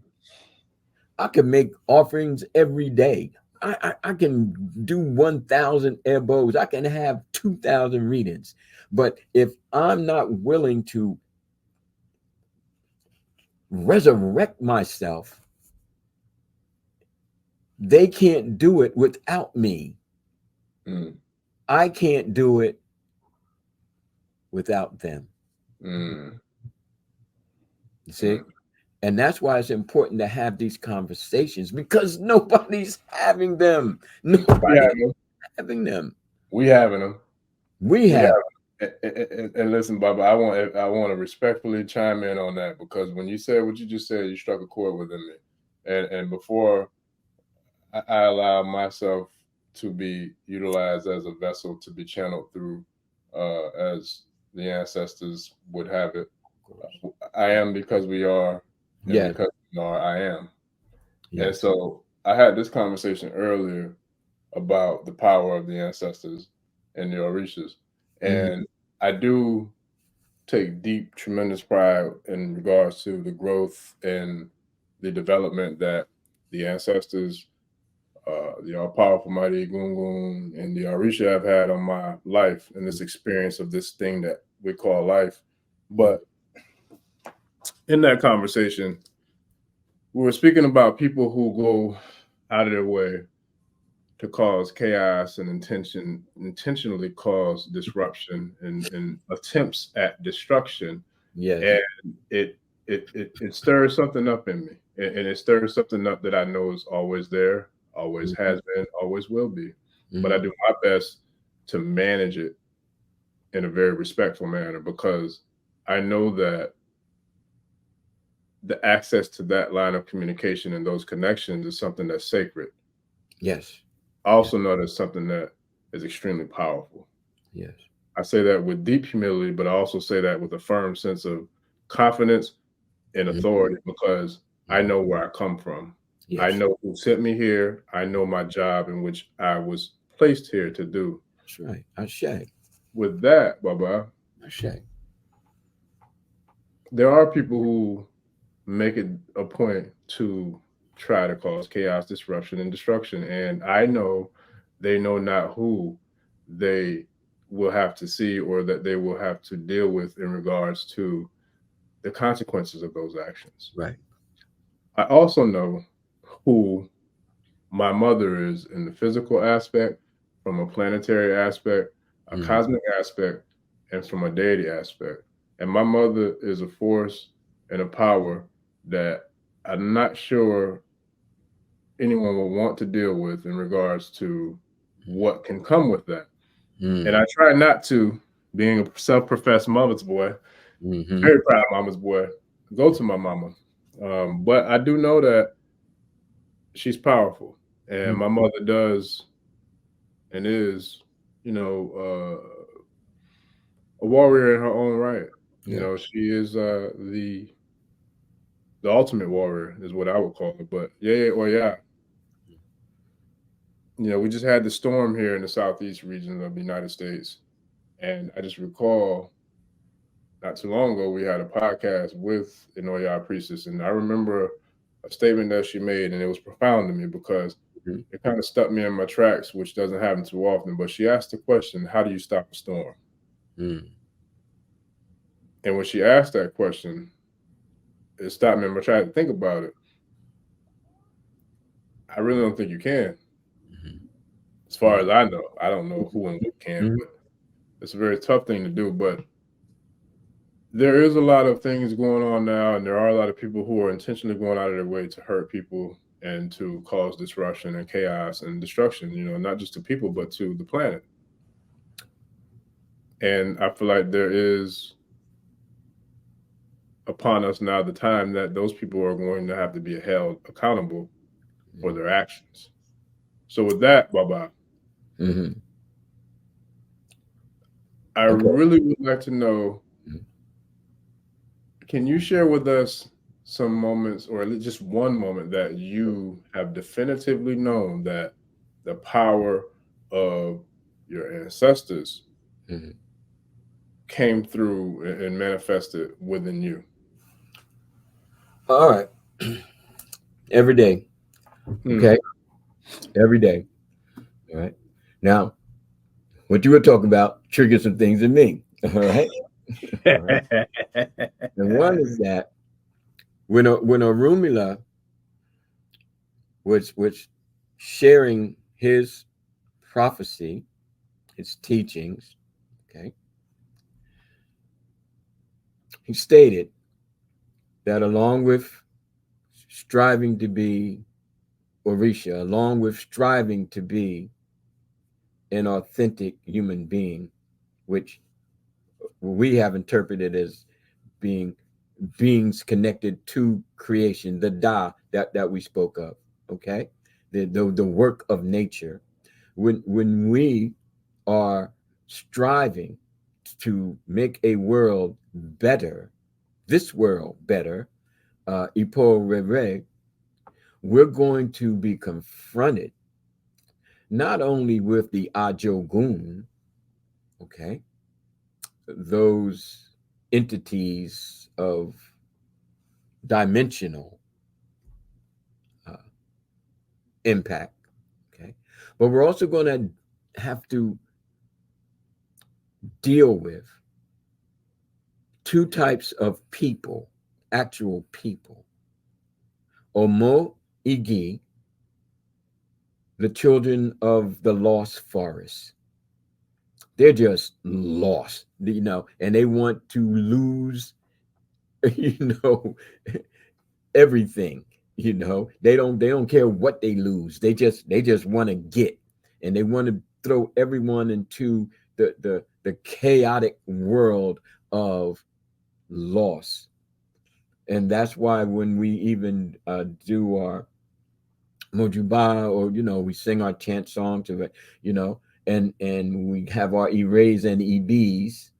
I can make offerings every day. I can do 1,000 elbows. I can have 2,000 readings. But if I'm not willing to resurrect myself, they can't do it without me. I can't do it without them. You see? And that's why it's important to have these conversations, because nobody's having them. Nobody's having them. We having them. We have. And listen, Baba, I want to respectfully chime in on that, because when you said what you just said, you struck a chord within me. And before I allow myself to be utilized as a vessel to be channeled through, as the ancestors would have it, I am because we are, and because we are, I am. And so I had this conversation earlier about the power of the ancestors and the Orishas. And I do take deep, tremendous pride in regards to the growth and the development that the ancestors, the all-powerful mighty Gungun and the Orisha have had on my life and this experience of this thing that we call life. But in that conversation, we were speaking about people who go out of their way to cause chaos and intentionally cause disruption and attempts at destruction. And it stirs something up in me. And it stirs something up that I know is always there, always has been, always will be. But I do my best to manage it in a very respectful manner, because I know that the access to that line of communication and those connections is something that's sacred. Yes. I also know that's something that is extremely powerful. Yes. I say that with deep humility, but I also say that with a firm sense of confidence and authority, because I know where I come from. Yes. I know who sent me here. I know my job in which I was placed here to do. That's right. Ashe. With that, Baba, Ashe. there are people who make it a point to try to cause chaos, disruption, and destruction. And I know they know not who they will have to see or that they will have to deal with in regards to the consequences of those actions. Right. I also know who my mother is in the physical aspect, from a planetary aspect, a cosmic aspect, and from a deity aspect. And my mother is a force and a power that I'm not sure anyone will want to deal with in regards to what can come with that. And I try not to, being a self-professed mama's boy, very proud mama's boy, go to my mama. But I do know that she's powerful, and my mother does and is, a warrior in her own right. You know, she is the ultimate warrior is what I would call it. But yeah. We just had the storm here in the southeast region of the United States. And I just recall not too long ago, we had a podcast with an Oya priestess. And I remember a statement that she made, and it was profound to me because it kind of stuck me in my tracks, which doesn't happen too often. But she asked the question, how do you stop a storm? And when she asked that question, it stopped me in my tracks to think about it. I really don't think you can. As far as I know, I don't know who and what can, but it's a very tough thing to do. But there is a lot of things going on now, and there are a lot of people who are intentionally going out of their way to hurt people and to cause disruption and chaos and destruction, not just to people, but to the planet. And I feel like there is upon us now the time that those people are going to have to be held accountable for their actions. So with that, Baba, I really would like to know Can you share with us some moments, or just one moment, that you have definitively known that the power of your ancestors came through and manifested within you? All right. Every day. Okay. Every day. All right. Now, what you were talking about triggered some things in me. All right. All right. And one is that when Rumila was sharing his prophecy, his teachings, okay, he stated that along with striving to be Orisha, along with striving to be an authentic human being, which we have interpreted as being beings connected to creation, the Da that we spoke of, okay, the work of nature. When we are striving to make a world better, this world better, Ipo Rere, we're going to be confronted not only with the Ajogun, okay, those entities of dimensional impact, okay, but we're also going to have to deal with two types of people, actual people. Omo Igi, the children of the lost forest. They're just lost, and they want to lose, you know, everything. They don't care what they lose. They just want to get, and they want to throw everyone into the chaotic world of loss. And that's why when we even do our Mojuba, or we sing our chant songs of it, and we have our Eras and EBs,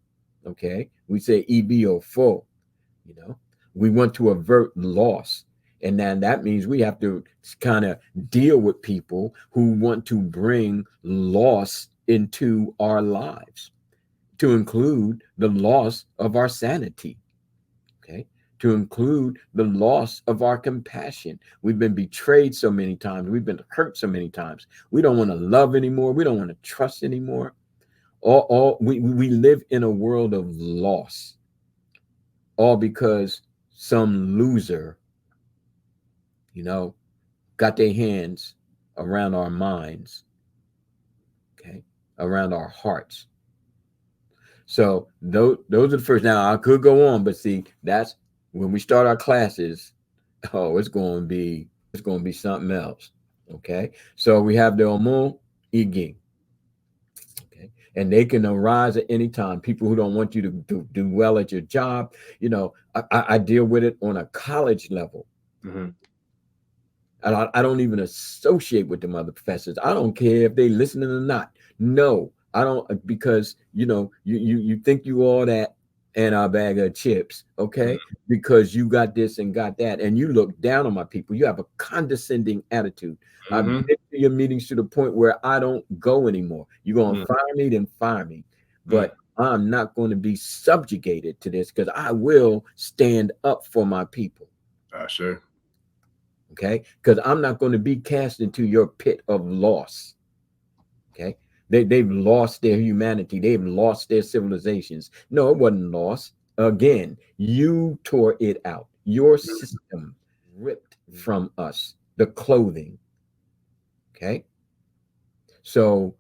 okay, we say EB or full, we want to avert loss. And then that means we have to kind of deal with people who want to bring loss into our lives, to include the loss of our sanity, okay, to include the loss of our compassion. We've been betrayed so many times. We've been hurt so many times. We don't want to love anymore. We don't want to trust anymore. We live in a world of loss, all because some loser, got their hands around our minds, okay, around our hearts. So those are the first. Now I could go on, but see, that's when we start our classes. Oh, it's going to be something else. Okay, so we have the Omo Igi. Okay, and they can arise at any time. People who don't want you to do well at your job. I deal with it on a college level. And I don't even associate with them other professors. I don't care if they listening or not. No, I don't, because you think you all that and a bag of chips, okay? Because you got this and got that, and you look down on my people. You have a condescending attitude. I've been to your meetings to the point where I don't go anymore. You're gonna fire me, then fire me. But I'm not going to be subjugated to this, because I will stand up for my people. Sure. Okay, because I'm not going to be cast into your pit of loss. Okay, they've lost their humanity. They've lost their civilizations. No, it wasn't lost. Again, you tore it out. Your system ripped from us the clothing. Okay, so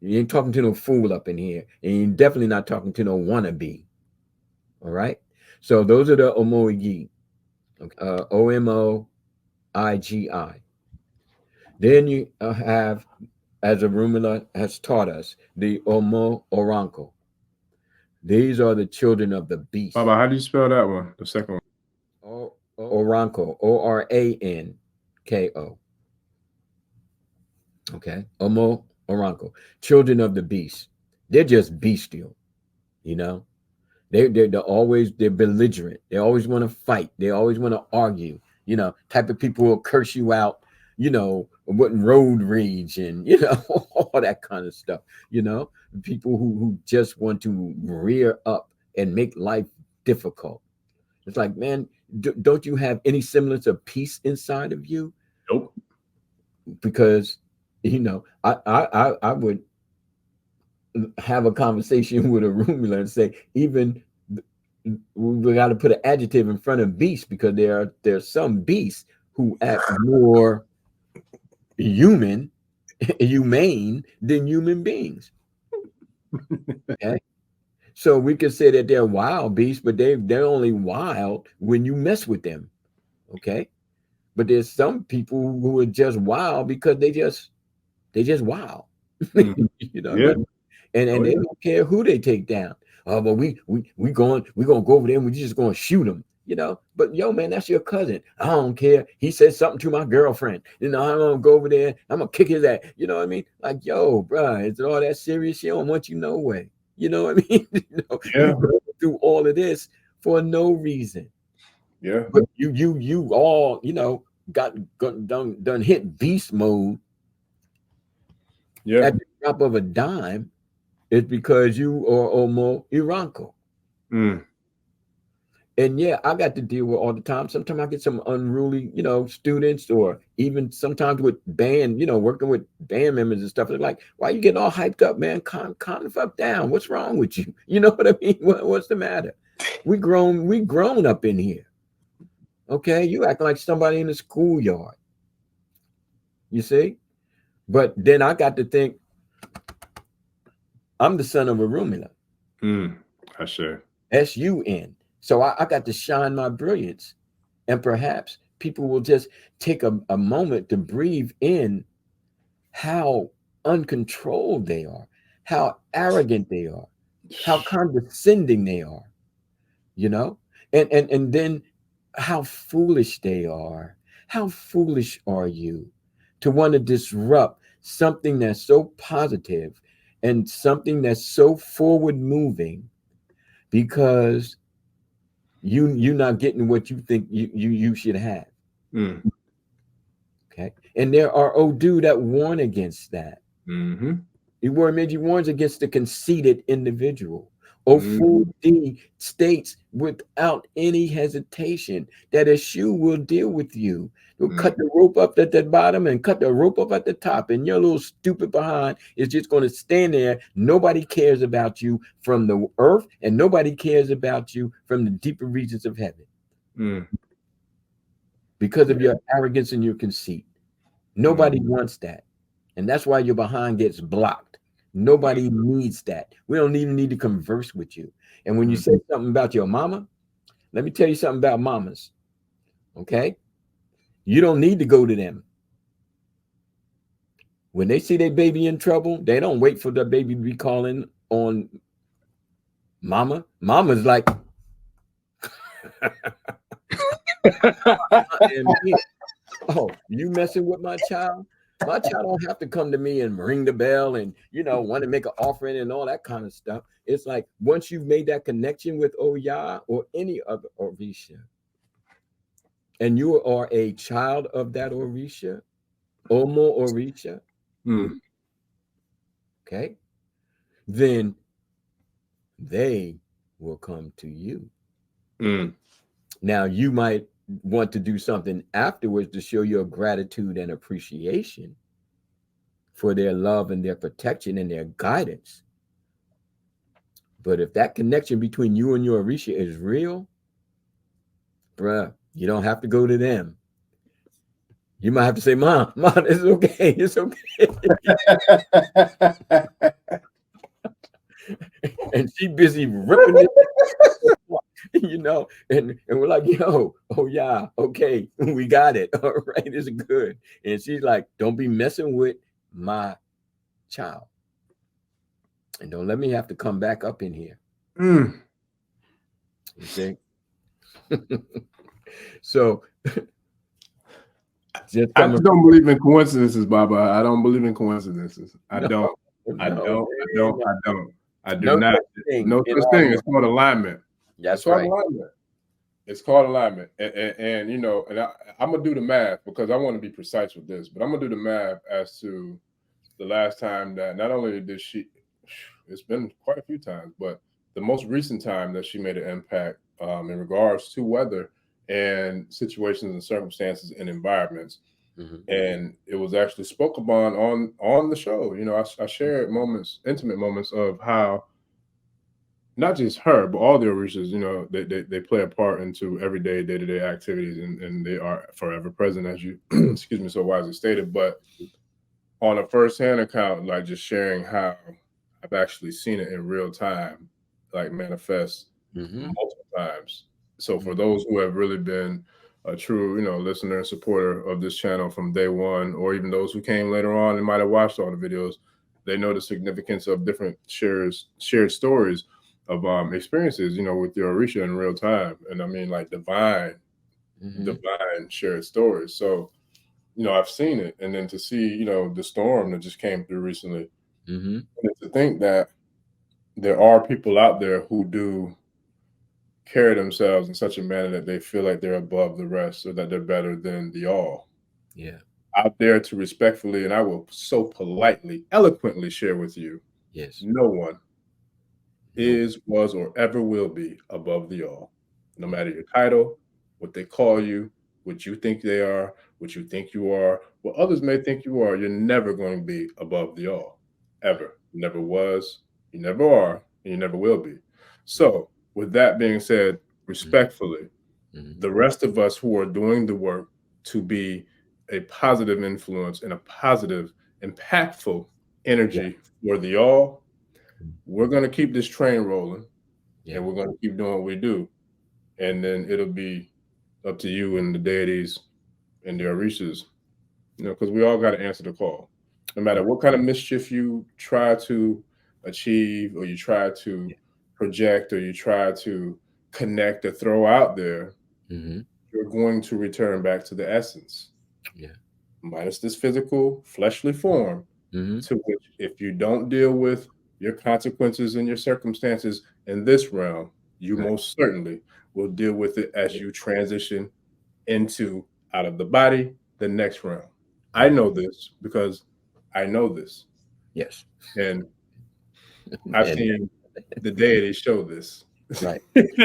you ain't talking to no fool up in here, and you're definitely not talking to no wannabe. All right, so those are the Omoigi. Okay. OMOIGI. Then you have, as Arumila has taught us, the Omo Oranko. These are the children of the beast. Baba, how do you spell that one? The second one. Oranko, Oranko. Okay, Omo Oranko, children of the beast. They're just bestial, They're belligerent. They always want to fight. They always want to argue. You know, type of people will curse you out. You know, what road rage and all that kind of stuff. You know, people who just want to rear up and make life difficult. It's like, man, don't you have any semblance of peace inside of you? Nope. Because I would have a conversation with a Rumula and say, even we got to put an adjective in front of beast, because there's some beasts who act more humane than human beings. Okay, so we could say that they're wild beasts, but they're only wild when you mess with them. Okay, but there's some people who are just wild because they just wild. You know, Yeah. and they don't care who they take down. Oh, but we gonna go over there and we're just gonna shoot them. You know, but yo, man, that's your cousin. I don't care. He said something to my girlfriend. You know, I'm gonna go over there. I'm gonna kick his ass. You know what I mean? Like, yo, bro, is it all that serious? She don't want you no way. You know what I mean? You go through all of this for no reason. Yeah. But you all, got done hit beast mode. Yeah. At the drop of a dime. It's because you are Omo Iranko. And yeah, I got to deal with all the time. Sometimes I get some unruly, students, or even sometimes with band, working with band members and stuff. They're like, why are you getting all hyped up, man? Calm the fuck down. What's wrong with you? You know what I mean? What's the matter? We grown up in here. Okay, you acting like somebody in the schoolyard. You see? But then I got to think, I'm the son of a Rumila. I sure. SUN. So I got to shine my brilliance. And perhaps people will just take a moment to breathe in how uncontrolled they are, how arrogant they are, how condescending they are, and then how foolish they are. How foolish are you to want to disrupt something that's so positive and something that's so forward moving, because you're not getting what you think you should have. Okay, and there are Odu that warn against that. He warns against the conceited individual. Ofu states without any hesitation that a shoe will deal with you. He'll cut the rope up at the bottom and cut the rope up at the top, and your little stupid behind is just going to stand there. Nobody cares about you from the earth, and nobody cares about you from the deeper regions of heaven. Because of your arrogance and your conceit. Nobody wants that. And that's why your behind gets blocked. Nobody needs that. We don't even need to converse with you. And when you say something about your mama, let me tell you something about mamas. Okay? You don't need to go to them. When they see their baby in trouble, they don't wait for the baby to be calling on mama. Mama's like, oh, you messing with my child? My child don't have to come to me and ring the bell and, want to make an offering and all that kind of stuff. It's like, once you've made that connection with Oya or any other Orisha, and you are a child of that Orisha, Omo Orisha, okay, then they will come to you. Now, you might want to do something afterwards to show your gratitude and appreciation for their love and their protection and their guidance. But if that connection between you and your Orisha is real, bruh, you don't have to go to them. You might have to say, Mom, it's okay. It's okay. And she busy ripping it. And we're like, yo, oh yeah, okay, we got it. All right, it's good. And she's like, don't be messing with my child. And don't let me have to come back up in here. You see? So I just don't believe in coincidences, Baba. I don't believe in coincidences. I don't. I do No not. such thing No in such our thing. world. It's called alignment. That's It's called right. alignment. It's called alignment. And you know, and I'm gonna do the math because I want to be precise with this, but I'm gonna do the math as to the last time that not only did she, it's been quite a few times, but the most recent time that she made an impact in regards to weather and situations and circumstances and environments. And it was actually spoke upon on the show. You know, I shared moments, intimate moments of how not just her, but all the Orishas, you know, they play a part into everyday day-to-day activities, and they are forever present, as you excuse me, so wisely stated. But on a first-hand account, like just sharing how I've actually seen it in real time, like manifest multiple times. So for those who have really been a true, you know, listener and supporter of this channel from day one, or even those who came later on and might have watched all the videos, they know the significance of different shared stories of experiences, you know, with your Orisha in real time. And I mean like divine shared stories. So, you know, I've seen it. And then to see, you know, the storm that just came through recently, and to think that there are people out there who do carry themselves in such a manner that they feel like they're above the rest or that they're better than the all. Yeah. Out there to respectfully, and I will so politely, eloquently share with you, Yes. no one is, was, or ever will be above the all. No matter your title, what they call you, what you think they are, what you think you are, what others may think you are, you're never going to be above the all. Ever. You never was, you never are, and you never will be. So, with that being said, respectfully, the rest of us who are doing the work to be a positive influence and a positive, impactful energy for the all, we're going to keep this train rolling, and we're going to keep doing what we do. And then it'll be up to you and the deities and the Orishas, you know, because we all got to answer the call. No matter what kind of mischief you try to achieve, or you try to project, or you try to connect or throw out there, you're going to return back to the essence. Minus this physical, fleshly form, to which if you don't deal with your consequences and your circumstances in this realm, you most certainly will deal with it as you transition into out of the body, the next realm. I know this because I know this. Yes. And I've seen the deity show this. Right.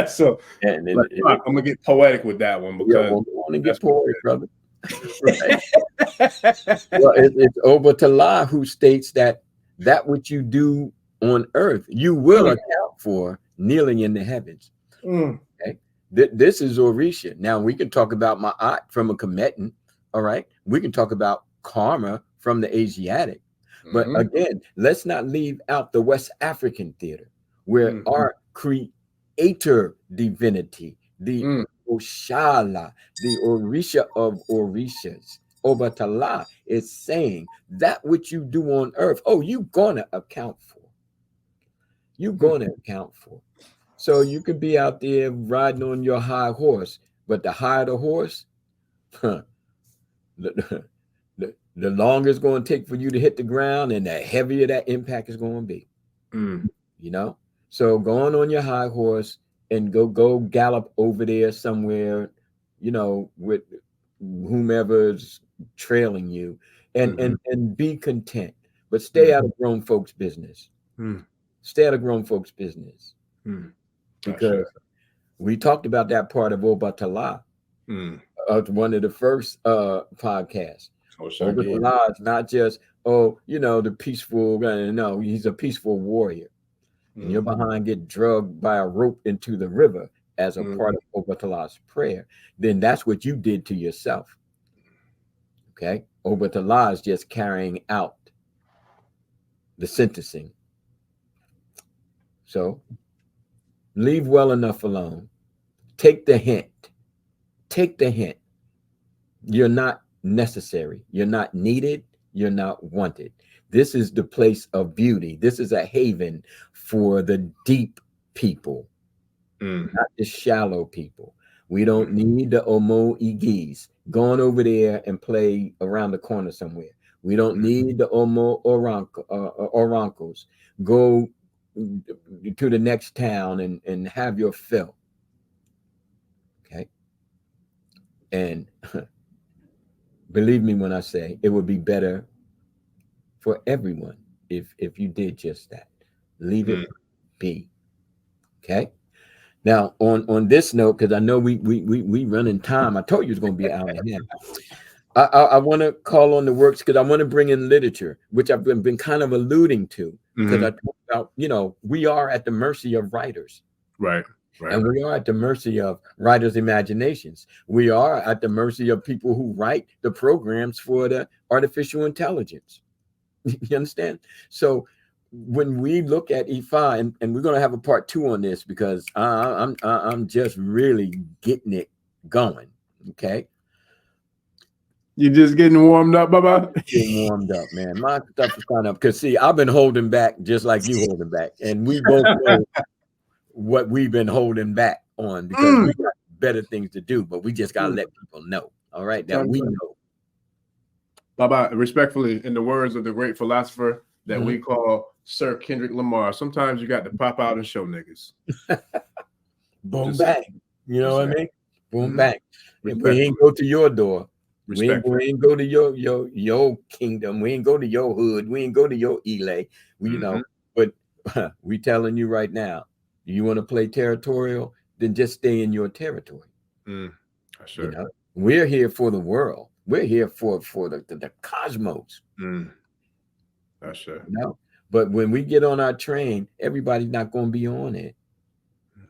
So I'm gonna get poetic with that one because I want to get poetic, brother. Right. Well, it's Oba Tala who states that which you do on earth, you will account for kneeling in the heavens. Okay. This is Orisha. Now we can talk about Ma'at from a Kemetan. All right. We can talk about karma from the Asiatic. But again, let's not leave out the West African theater, where our creator divinity, the Oshala, the Orisha of Orishas, Obatala, is saying that which you do on earth, you're gonna account for. You're gonna account for. So you could be out there riding on your high horse, but the higher the horse, the longer it's going to take for you to hit the ground, and the heavier that impact is going to be. You know, so going on your high horse and go gallop over there somewhere, you know, with whomever's trailing you, and be content, but stay out of grown folks' business. Stay out of grown folks' business. Because we talked about that part of Obatala, one of the first podcasts. Obatala is not just, you know, the peaceful guy. No, he's a peaceful warrior. And you're behind get drugged by a rope into the river as a part of Obatala's prayer. Then that's what you did to yourself. Okay? Obatala is just carrying out the sentencing. So leave well enough alone. Take the hint. Take the hint. You're not necessary. You're not needed. You're not wanted. This is the place of beauty. This is a haven for the deep people, not the shallow people. We don't need the Omo Igis going over there and play around the corner somewhere. We don't need the Omo Orancos. Go to the next town and have your fill. Okay. And believe me when I say it would be better for everyone if you did just that. Leave it be. Okay. Now on this note, because I know we running time. I told you it's going to be an hour and a half. I want to call on the works because I want to bring in literature, which I've been kind of alluding to, because I talk about, we are at the mercy of writers. Right. And we are at the mercy of writers' imaginations. We are at the mercy of people who write the programs for the artificial intelligence. You understand? So when we look at Ifa, and we're going to have a part 2 on this because I'm just really getting it going. Okay. You just getting warmed up, Baba? Getting warmed up, man. My stuff is kind of, because see, I've been holding back just like you holding back. And we both know what we've been holding back on because we got better things to do, but we just got to let people know. All right. That we know. Baba, respectfully, in the words of the great philosopher that we call Sir Kendrick Lamar, sometimes you got to pop out and show niggas. Boom, bang. You know what I mean? Boom, bang. If we ain't go to your door, we ain't go to your kingdom. We ain't go to your hood. We ain't go to your Elay. But we telling you right now, do you want to play territorial? Then just stay in your territory. Sure. We're here for the world. We're here for the cosmos. That's sure. But when we get on our train, everybody's not going to be on it.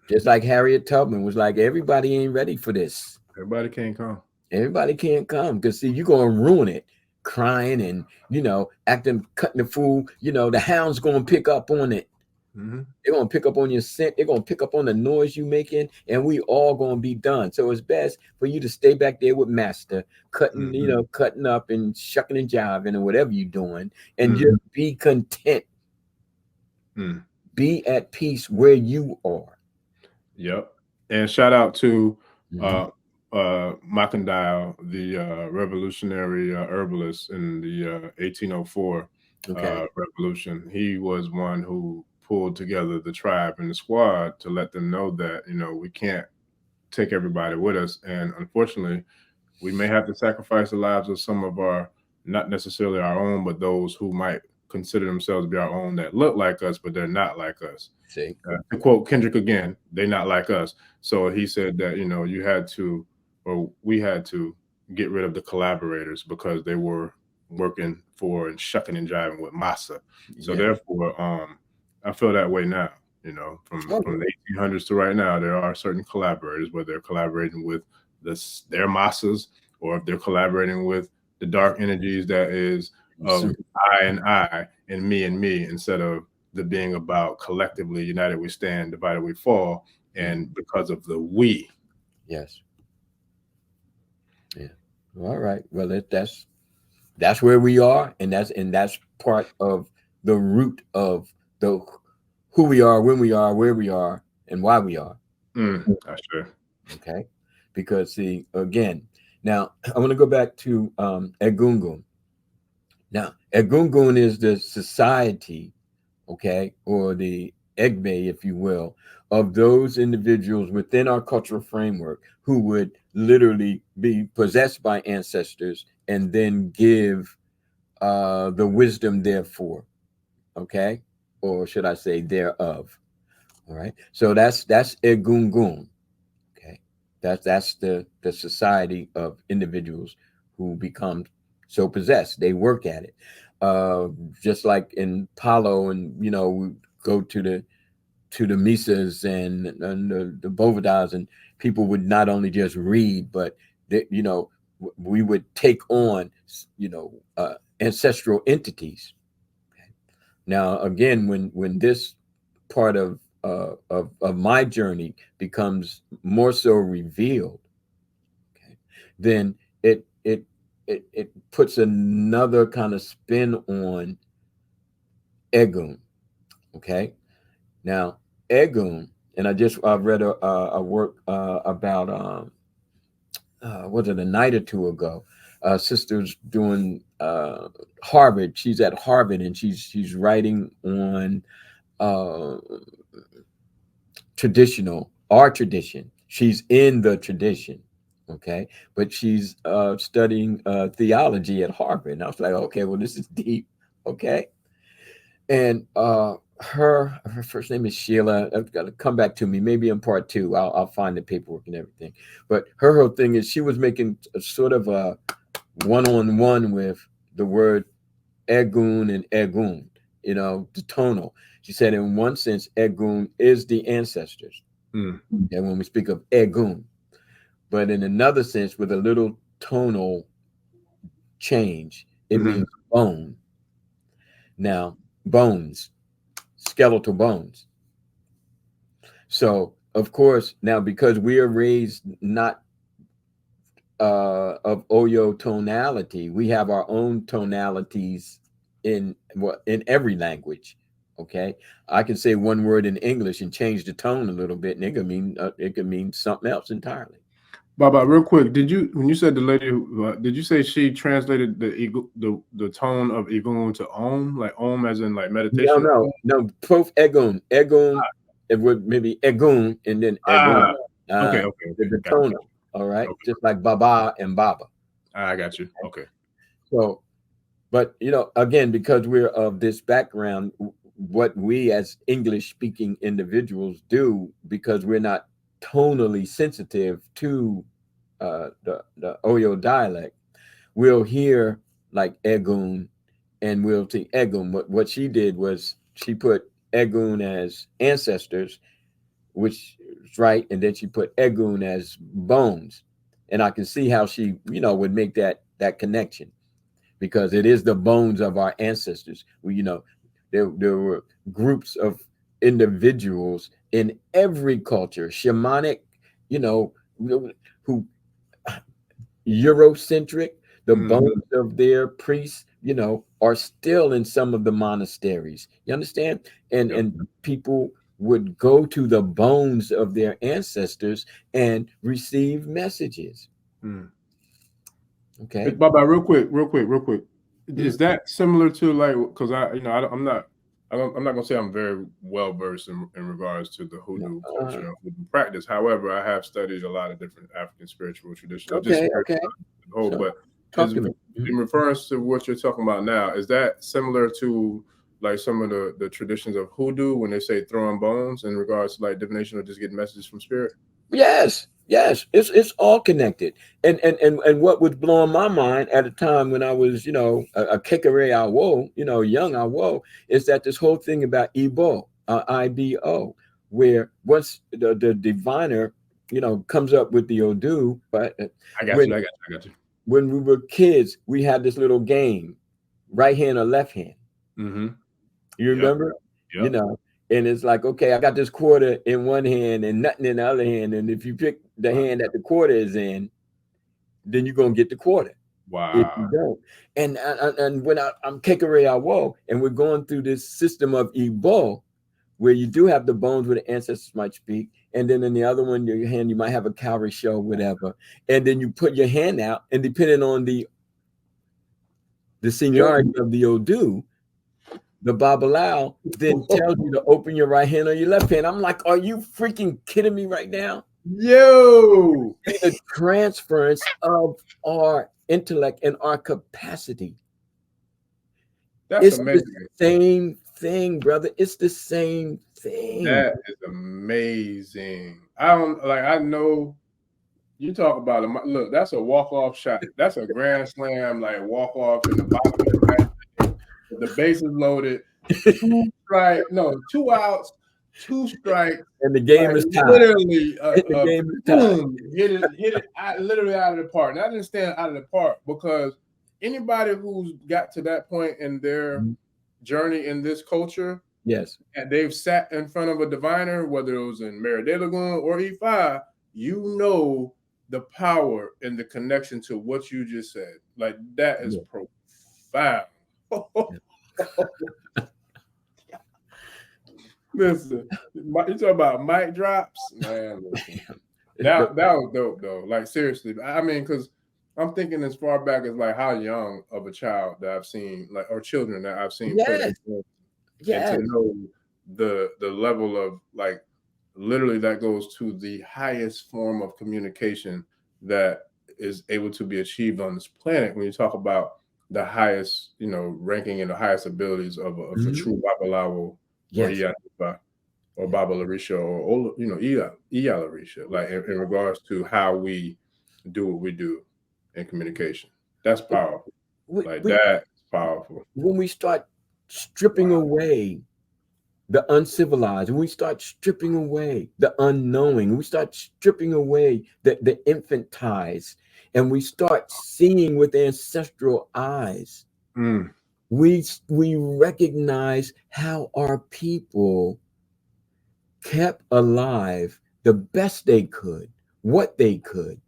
Just like Harriet Tubman was like, everybody ain't ready for this. Everybody can't come. Everybody can't come because see, you're gonna ruin it, crying and acting, cutting the fool. The hound's gonna pick up on it. They're gonna pick up on your scent. They're gonna pick up on the noise you making, and we all gonna be done. So it's best for you to stay back there with Master, cutting, cutting up and shucking and jiving and whatever you're doing, and just be content. Be at peace where you are. Yep. And shout out to Makandile, the revolutionary herbalist in the 1804 revolution. He was one who pulled together the tribe and the squad to let them know that, we can't take everybody with us. And unfortunately, we may have to sacrifice the lives of some of our, not necessarily our own, but those who might consider themselves to be our own that look like us, but they're not like us. See, to quote Kendrick again, they're not like us. So he said that, you had to, or we had to get rid of the collaborators because they were working for and shucking and jiving with massa. So therefore, I feel that way now, from the 1800s to right now, there are certain collaborators, whether they're collaborating with their massas or if they're collaborating with the dark energies that is of I and me, instead of the being about collectively united we stand, divided we fall, and because of the we. Yes. Yeah. All right. Well, that's where we are, and that's part of the root of the who we are, when we are, where we are, and why we are. That's true. Okay. Because see, again, now I want to go back to Egungun. Now, Egungun is the society, okay, or the Egbe, if you will, of those individuals within our cultural framework who would literally be possessed by ancestors and then give the wisdom therefore, okay, or should I say thereof. All right, so that's Egungun. Okay, that's the society of individuals who become so possessed. They work at it. Just like in Palo, and we go to the Misas and the Bovedas, and people would not only just read, but we would take on ancestral entities. Okay. Now, again, when this part of my journey becomes more so revealed, okay, then it puts another kind of spin on Egun. Okay. Now, Egun, and I read a work about was it a night or two ago? Sister's doing Harvard. She's at Harvard, and she's writing on uh, traditional, our tradition. She's in the tradition, okay? But she's studying theology at Harvard. And I was like, okay, well, this is deep, okay? And her first name is Sheila. I've got to come back to me. Maybe in part two, I'll find the paperwork and everything. But her whole thing is she was making a sort of a one-on-one with the word Egun and Egun, you know, the tonal. She said, in one sense, Egun is the ancestors. Mm. And when we speak of Egun, but in another sense, with a little tonal change, it means bone. Now, bones, skeletal bones. So, of course, now because we are raised not of Oyo tonality, we have our own tonalities in every language. Okay, I can say one word in English and change the tone a little bit, and it could mean something else entirely. Baba, real quick, when you said the lady, did you say she translated the tone of Igun to Om, like Om as in like meditation? No. Both Egun, it would maybe Egun and then Egun. Okay. The Got tonal. All right, okay. just like Baba and Baba. I got you. Okay. So, but you know, again, because we're of this background, what we as English speaking individuals do, because we're not tonally sensitive to the Oyo dialect, we'll hear like Egun and we'll see Egun. What she did was she put Egun as ancestors, which is right, and then she put Egun as bones. And I can see how she, you know, would make that connection, because it is the bones of our ancestors. You know, there were groups of individuals in every culture, shamanic, you know, who Eurocentric, the bones of their priests, you know, are still in some of the monasteries. You understand? And people would go to the bones of their ancestors and receive messages. Okay. Baba, real quick. Is that similar to like, because I'm not gonna say I'm very well versed in regards to the hoodoo culture and hoodoo practice. However, I have studied a lot of different African spiritual traditions. Okay. Whole, So, but talk to me. in reference to what you're talking about now, is that similar to like some of the traditions of hoodoo when they say throwing bones in regards to like divination or just getting messages from spirit? Yes, it's all connected. And what was blowing my mind at a time when I was, you know, a kekere awo, you know, young awo, is that this whole thing about Ibo, IBO, where once the diviner, you know, comes up with the Odu, but I got you. When we were kids, we had this little game, right hand or left hand. You remember? Yep. You know, and it's like, okay, I got this quarter in one hand and nothing in the other hand. And if you pick the hand that the quarter is in, then you're going to get the quarter. Wow. If you don't. And when I'm Kekere Awo, and we're going through this system of Igbo, where you do have the bones where the ancestors might speak. And then in the other one, your hand, you might have a cowrie show, whatever. And then you put your hand out, and depending on the seniority of the Odu, the Babalao then tells you to open your right hand or your left hand. I'm like, are you freaking kidding me right now? Yo! The transference of our intellect and our capacity. That's amazing. The same thing, brother. It's the same thing. That is amazing. I know you talk about it. Look, that's a walk-off shot. That's a grand slam, like walk-off in the bottom of the ninth. The base is loaded. 2 outs, 2 strikes, and the game is tied. Literally, the game is boom, hit it literally out of the park. And I didn't stand out of the park because anybody who's got to that point in their journey in this culture, yes, and they've sat in front of a diviner, whether it was in Mary De Lagoon or Ifa, you know the power and the connection to what you just said. Like that is profound. Listen, you talk about mic drops, man. That was dope though. Like seriously, I mean, because I'm thinking as far back as like how young of a child that I've seen, like or children that I've seen, and to know the level of like literally that goes to the highest form of communication that is able to be achieved on this planet. When you talk about the highest, ranking and the highest abilities of a true Babalawo or Yes. Ifa or Baba Larisha or Iya Larisha, like in regards to how we do what we do in communication. That's powerful. That's powerful. When we start stripping away the uncivilized, when we start stripping away the unknowing, we start stripping away the infantized, and we start seeing with ancestral eyes, we recognize how our people kept alive the best they could, what they could,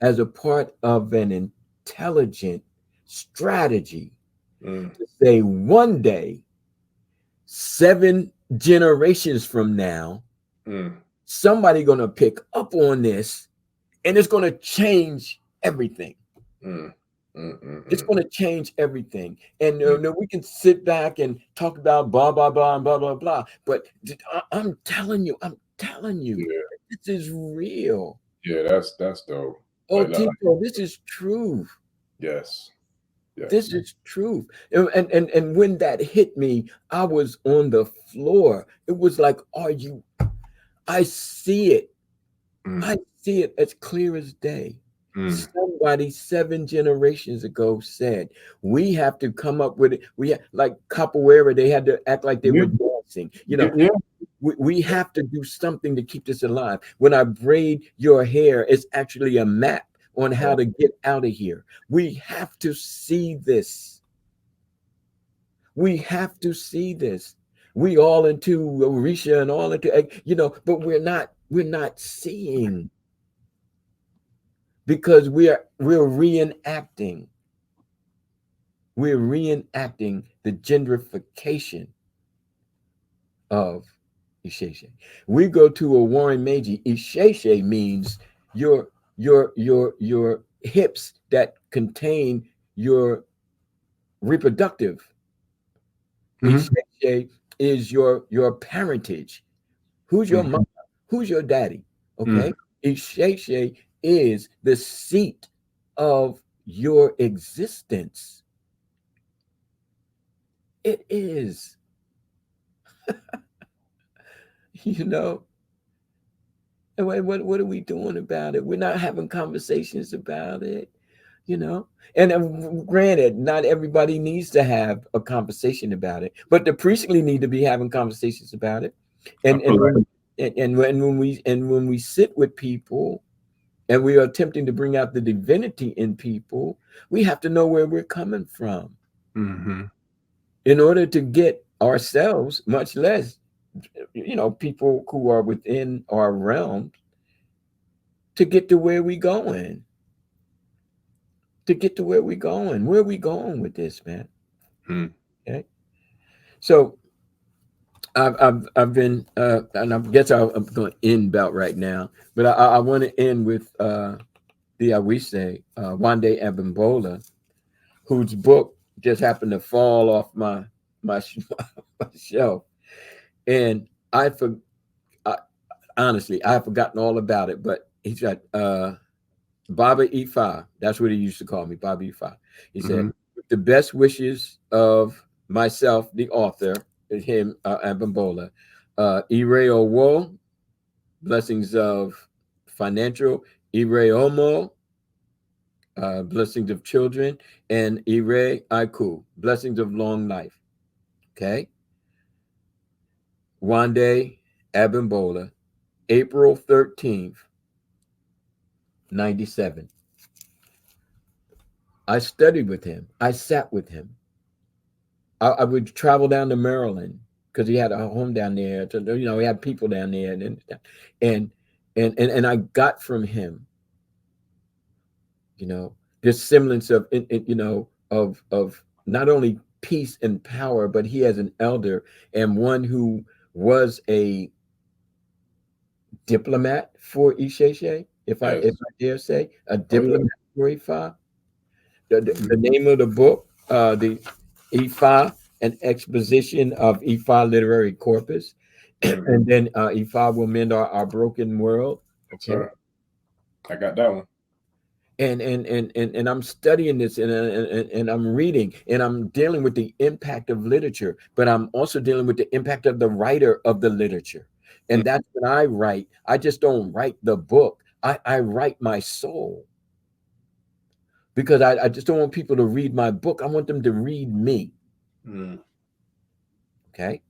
as a part of an intelligent strategy to say one day, 7 generations from now, somebody gonna pick up on this, and it's gonna change everything. It's gonna change everything. And we can sit back and talk about blah blah blah and blah blah blah. But I'm telling you, this is real. Yeah, that's dope. Oh, Tito, this is truth. Yes. This is truth. And when that hit me, I was on the floor. It was like, I see it. I see it as clear as day. Somebody 7 generations ago said, we have to come up with it. Like capoeira, they had to act like they were dancing. We have to do something to keep this alive. When I braid your hair, it's actually a map on how to get out of here. We have to see this. We have to see this. We all into Orisha and all into, but we're not seeing, because we're reenacting. We're reenacting the gentrification of Isheshe. We go to a Warren Meiji. Isheshe means your hips that contain your reproductive. Isheshe is your parentage. Who's your mama? Who's your daddy? Okay. Isheshe is the seat of your existence. It is. And what are we doing about it? We're not having conversations about it, And granted, not everybody needs to have a conversation about it, but the priestly need to be having conversations about it. And when we sit with people and we are attempting to bring out the divinity in people, we have to know where we're coming from in order to get ourselves, much less people who are within our realm, to get to where we going. Where are we going with this, man? Okay. So I've been and I guess I'm going to end about right now, but I want to end with the Awise, Wande Abimbola, whose book just happened to fall off my shelf, and honestly, I have forgotten all about it. But he's got Baba Ifa. That's what he used to call me, Baba Ifa. He said, with the best wishes of myself, the author, him, Abimbola, Ire Owo, blessings of financial, Ire Omo, blessings of children, and Ire Aiku, blessings of long life. Okay. Wande Abimbola, April 13th, 97. I studied with him. I sat with him. I would travel down to Maryland because he had a home down there. He had people down there, and I got from him, this semblance of of not only peace and power, but he as an elder and one who was a diplomat for Isheshe, if I dare say, a diplomat for Ifa. The name of the book, the Ifa an exposition of Ifa literary corpus, and then Ifa will mend our broken world. Okay. Sir, I got that one. And I'm studying this, and I'm reading, and I'm dealing with the impact of literature, but I'm also dealing with the impact of the writer of the literature. And that's when I write. I just don't write the book. I write my soul, because I just don't want people to read my book. I want them to read me. Okay.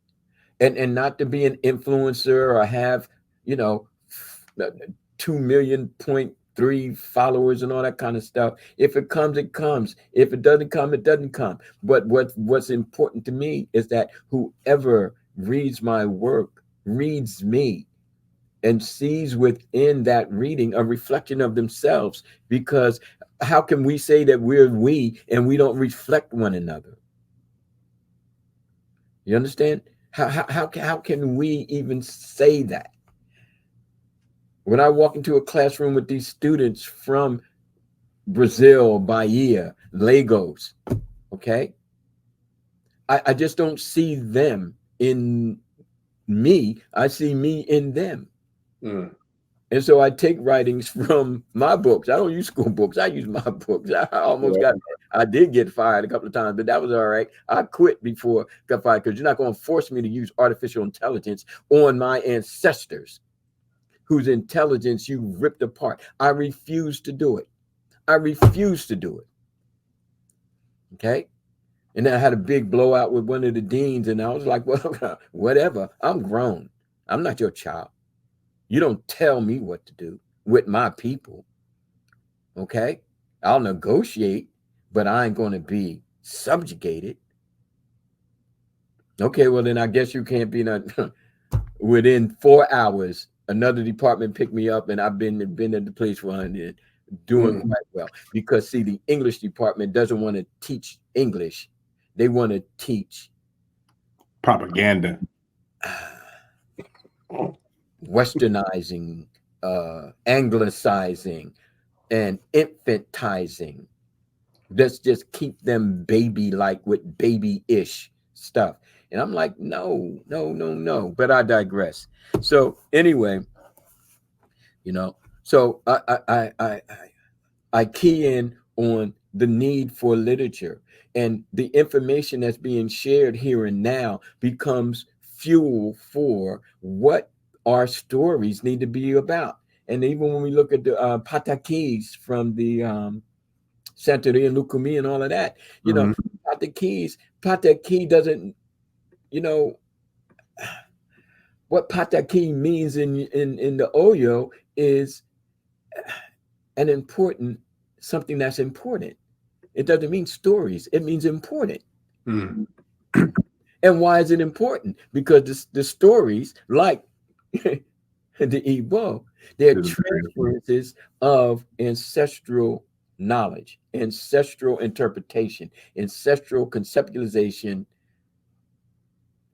And not to be an influencer or have, 2.3 million followers and all that kind of stuff. If it comes, it comes. If it doesn't come, it doesn't come. But what's important to me is that whoever reads my work reads me and sees within that reading a reflection of themselves. Because how can we say that we're we and we don't reflect one another? You understand? How can we even say that? When I walk into a classroom with these students from Brazil, Bahia, Lagos, okay, I just don't see them in me. I see me in them. And so I take writings from my books. I don't use school books. I use my books. I did get fired a couple of times, but that was all right. I quit before I got fired, because you're not going to force me to use artificial intelligence on my ancestors, whose intelligence you ripped apart. I refuse to do it. I refuse to do it. Okay. And then I had a big blowout with one of the deans, and I was like, well, whatever. I'm grown. I'm not your child. You don't tell me what to do with my people. Okay. I'll negotiate, but I ain't going to be subjugated. Okay. Well, then I guess you can't be within 4 hours. Another department picked me up, and I've been at the place for 100, doing quite well. Because see, the English department doesn't want to teach English; they want to teach propaganda, westernizing, anglicizing, and infantizing. Let's just keep them baby-like with baby-ish stuff. And I'm like, no. But I digress. So anyway, so I key in on the need for literature, and the information that's being shared here and now becomes fuel for what our stories need to be about. And even when we look at the patakis from the Santeria and Lukumi and all of that, pataki doesn't, what pataki means in the Oyo is something that's important. It doesn't mean stories. It means important. And why is it important? Because the stories, like the Igbo, they're transferences of ancestral knowledge, ancestral interpretation, ancestral conceptualization,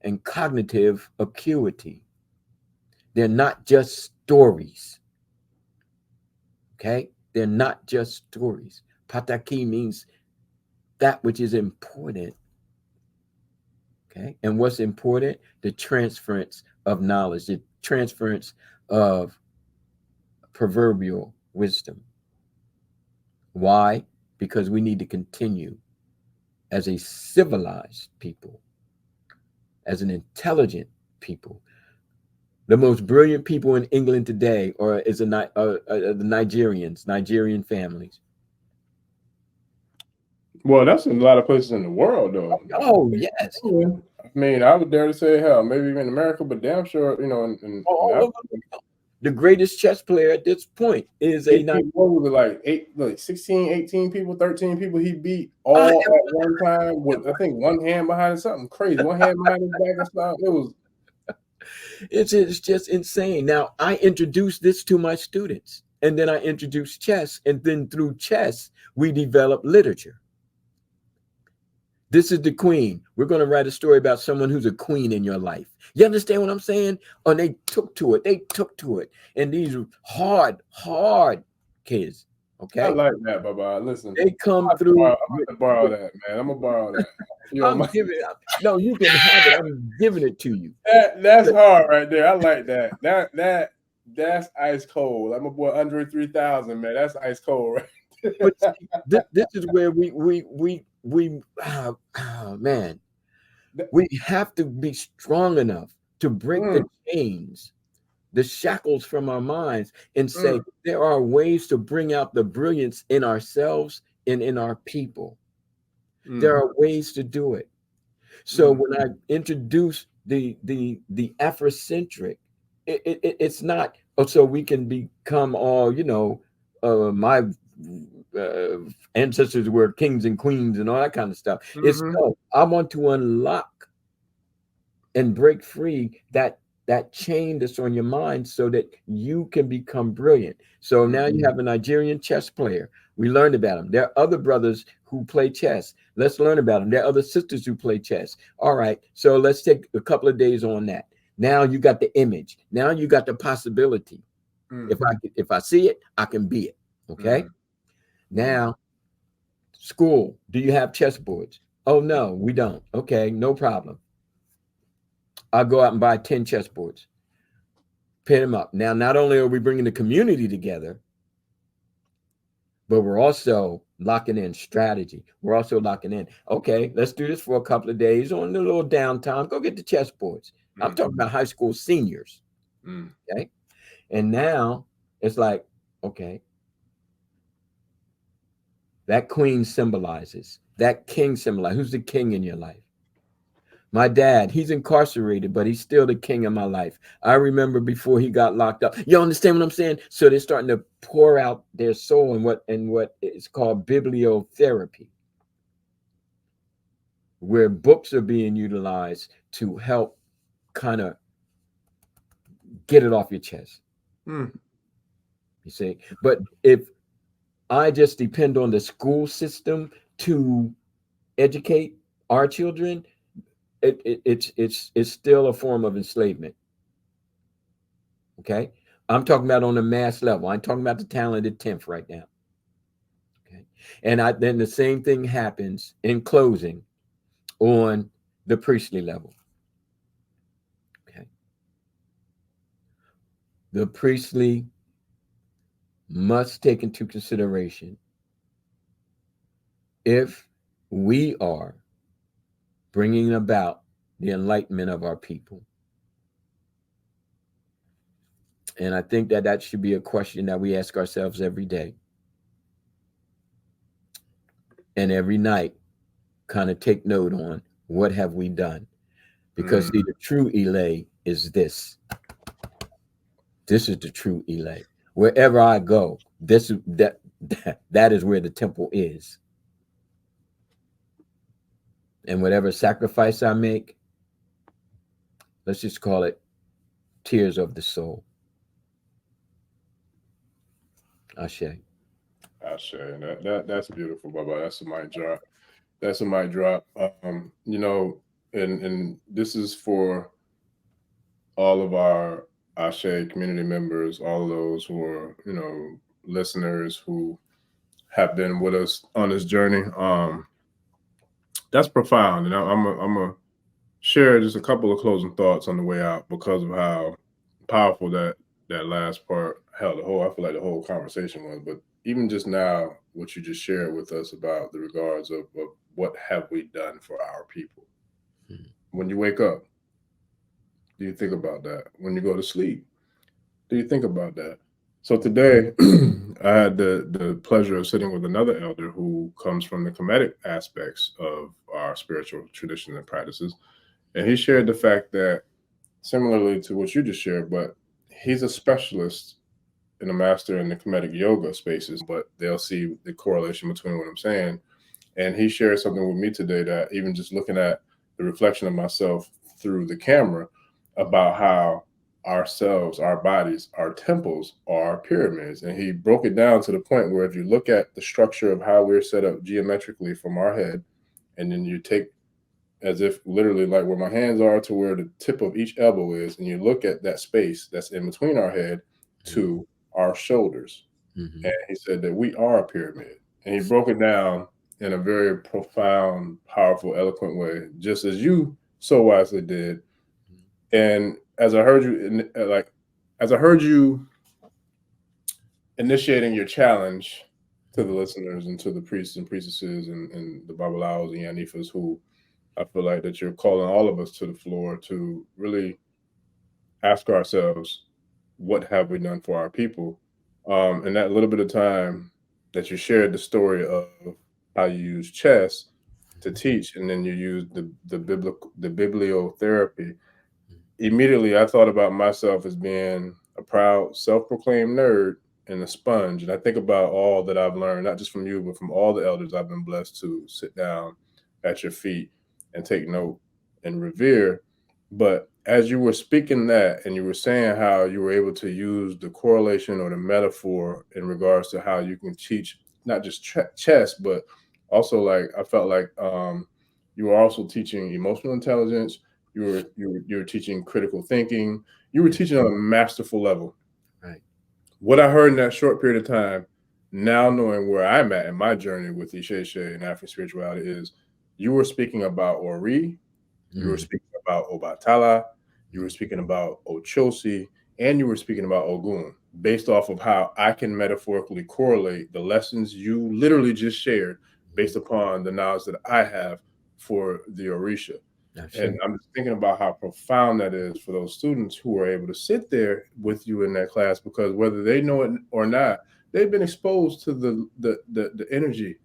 and cognitive acuity. They're not just stories. Okay? They're not just stories. Pataki means that which is important. Okay? And what's important? The transference of knowledge, the transference of proverbial wisdom. Why? Because we need to continue as a civilized people, as an intelligent people. The most brilliant people in England today is the Nigerians, Nigerian families. Well, that's in a lot of places in the world, though. Oh, yes. I mean, I would dare to say, hell, maybe even in America, but damn sure, in the greatest chess player at this point is what was it, like 16, 18 people, 13 people he beat all at one time with, I think, one hand behind something crazy, one hand behind his back and stuff. It's just insane. Now, I introduced this to my students, and then I introduced chess, and then through chess, we developed literature. This is the queen. We're going to write a story about someone who's a queen in your life. You understand what I'm saying? Oh, they took to it. And these hard kids, I Okay, like that, Baba. Listen, they come I'm through. about to borrow that, man. I'm gonna borrow that. You don't I'm mind? giving. No, you can have it. I'm giving it to you. That's hard right there. I like that. That's ice cold. I'm a boy Andre 3000, man. That's ice cold, right? But see, this is where man, we have to be strong enough to break the chains, the shackles from our minds, and say there are ways to bring out the brilliance in ourselves and in our people. There are ways to do it. So when I introduce the Afrocentric, it's not so we can become all, my ancestors were kings and queens and all that kind of stuff. It's no, I want to unlock and break free that chain that's on your mind so that you can become brilliant. So now you have a Nigerian chess player. We learned about him. There are other brothers who play chess. Let's learn about them. There are other sisters who play chess. All right. So let's take a couple of days on that. Now you got the image. Now you got the possibility. If I see it, I can be it. Okay. Now, school. Do you have chessboards? Oh no, we don't. Okay, no problem. I'll go out and buy 10 chessboards, pin them up. Now, not only are we bringing the community together, but we're also locking in strategy. We're also locking in, okay, let's do this for a couple of days on a little downtime. Go get the chessboards. I'm talking about high school seniors. Okay. And now it's like, okay, that queen symbolizes, that king symbolizes. Who's the king in your life? My dad, he's incarcerated, but he's still the king of my life. I remember before he got locked up. You understand what I'm saying? So they're starting to pour out their soul in what is called bibliotherapy, where books are being utilized to help kind of get it off your chest. You see? But if I just depend on the school system to educate our children, it's still a form of enslavement. Okay, I'm talking about on a mass level. I'm talking about the talented 10th right now. Okay, and then the same thing happens in closing on the priestly level. Okay, the priestly must take into consideration if we are bringing about the enlightenment of our people. And I think that should be a question that we ask ourselves every day and every night. Kind of take note on what have we done, because see, the true elay is this. This is the true elay. Wherever I go, that is where the temple is. And whatever sacrifice I make, let's just call it tears of the soul. Ashe. Ashe. That's beautiful, Baba. That's a mic drop. That's a mic drop. And this is for all of our Ashe community members, all of those who are, listeners who have been with us on this journey. That's profound, and I'm a share just a couple of closing thoughts on the way out because of how powerful that last part held. I feel like the whole conversation was, but even just now, what you just shared with us about the regards of what have we done for our people. When you wake up, do you think about that? When you go to sleep, do you think about that? So today, I had the pleasure of sitting with another elder who comes from the Kemetic aspects of our spiritual traditions and practices. And he shared the fact that, similarly to what you just shared, but he's a specialist and a master in the Kemetic yoga spaces, but they'll see the correlation between what I'm saying. And he shared something with me today that even just looking at the reflection of myself through the camera about how ourselves, our bodies, our temples are pyramids. And he broke it down to the point where if you look at the structure of how we're set up geometrically from our head, and then you take as if literally like where my hands are to where the tip of each elbow is, and you look at that space that's in between our head to our shoulders. And he said that we are a pyramid. And he broke it down in a very profound, powerful, eloquent way, just as you so wisely did. And as I heard you, as I heard you initiating your challenge to the listeners and to the priests and priestesses and the Babalaos and Yanifas, who I feel like that you're calling all of us to the floor to really ask ourselves, what have we done for our people? And that little bit of time that you shared the story of how you use chess to teach, and then you use the bibliotherapy. Immediately, I thought about myself as being a proud, self-proclaimed nerd and a sponge. And I think about all that I've learned, not just from you, but from all the elders I've been blessed to sit down at your feet and take note and revere. But as you were speaking that, and you were saying how you were able to use the correlation or the metaphor in regards to how you can teach not just chess, but also, like, I felt like you were also teaching emotional intelligence. You were teaching critical thinking. You were teaching on a masterful level. Right. What I heard in that short period of time, now knowing where I'm at in my journey with Isheshe and African spirituality, is you were speaking about Ori, you were speaking about Obatala, you were speaking about Ochosi, and you were speaking about Ogun, based off of how I can metaphorically correlate the lessons you literally just shared based upon the knowledge that I have for the Orisha. And I'm just thinking about how profound that is for those students who are able to sit there with you in that class, because whether they know it or not, they've been exposed to the energy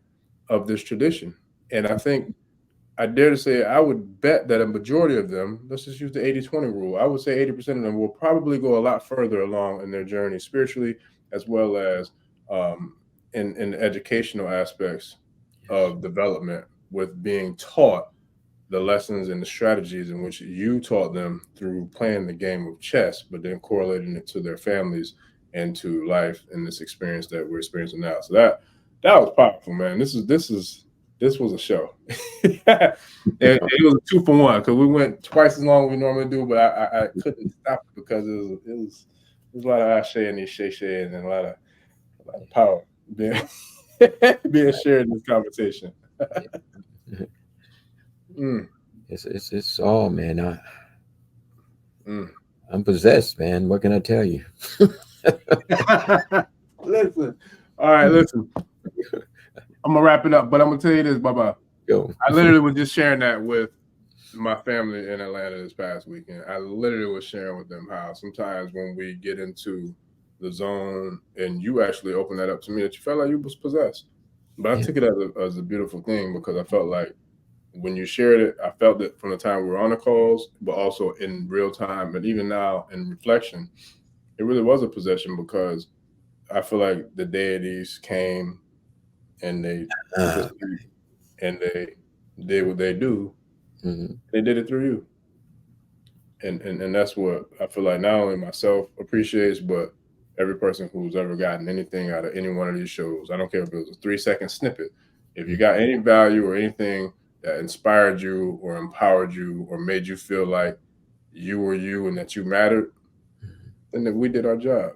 of this tradition. And I think I dare to say I would bet that a majority of them, let's just use the 80-20 rule, I would say 80% of them will probably go a lot further along in their journey spiritually, as well as in the educational aspects of development, with being taught the lessons and the strategies in which you taught them through playing the game of chess, but then correlating it to their families and to life and this experience that we're experiencing now. So that was powerful, man. This was a show. And it was a 2-for-1, because we went twice as long as we normally do, but I couldn't stop it because it was a lot of Ashe and Isheshe and a lot of power being shared in this conversation. It's all, man. I'm possessed, man. What can I tell you? Listen. All right, listen. I'm gonna wrap it up, but I'm gonna tell you this, Baba. Go. I literally was just sharing that with my family in Atlanta this past weekend. I literally was sharing with them how sometimes when we get into the zone, and you actually opened that up to me, that you felt like you was possessed. But I took it as a beautiful thing, because I felt like when you shared it, I felt it from the time we were on the calls, but also in real time, and even now in reflection, it really was a possession, because I feel like the deities came and they took us through, and they did what they do. They did it through you. And that's what I feel like not only myself appreciates, but every person who's ever gotten anything out of any one of these shows. I don't care if it was a 3-second snippet. If you got any value or anything that inspired you or empowered you or made you feel like you were you and that you mattered, then that we did our job.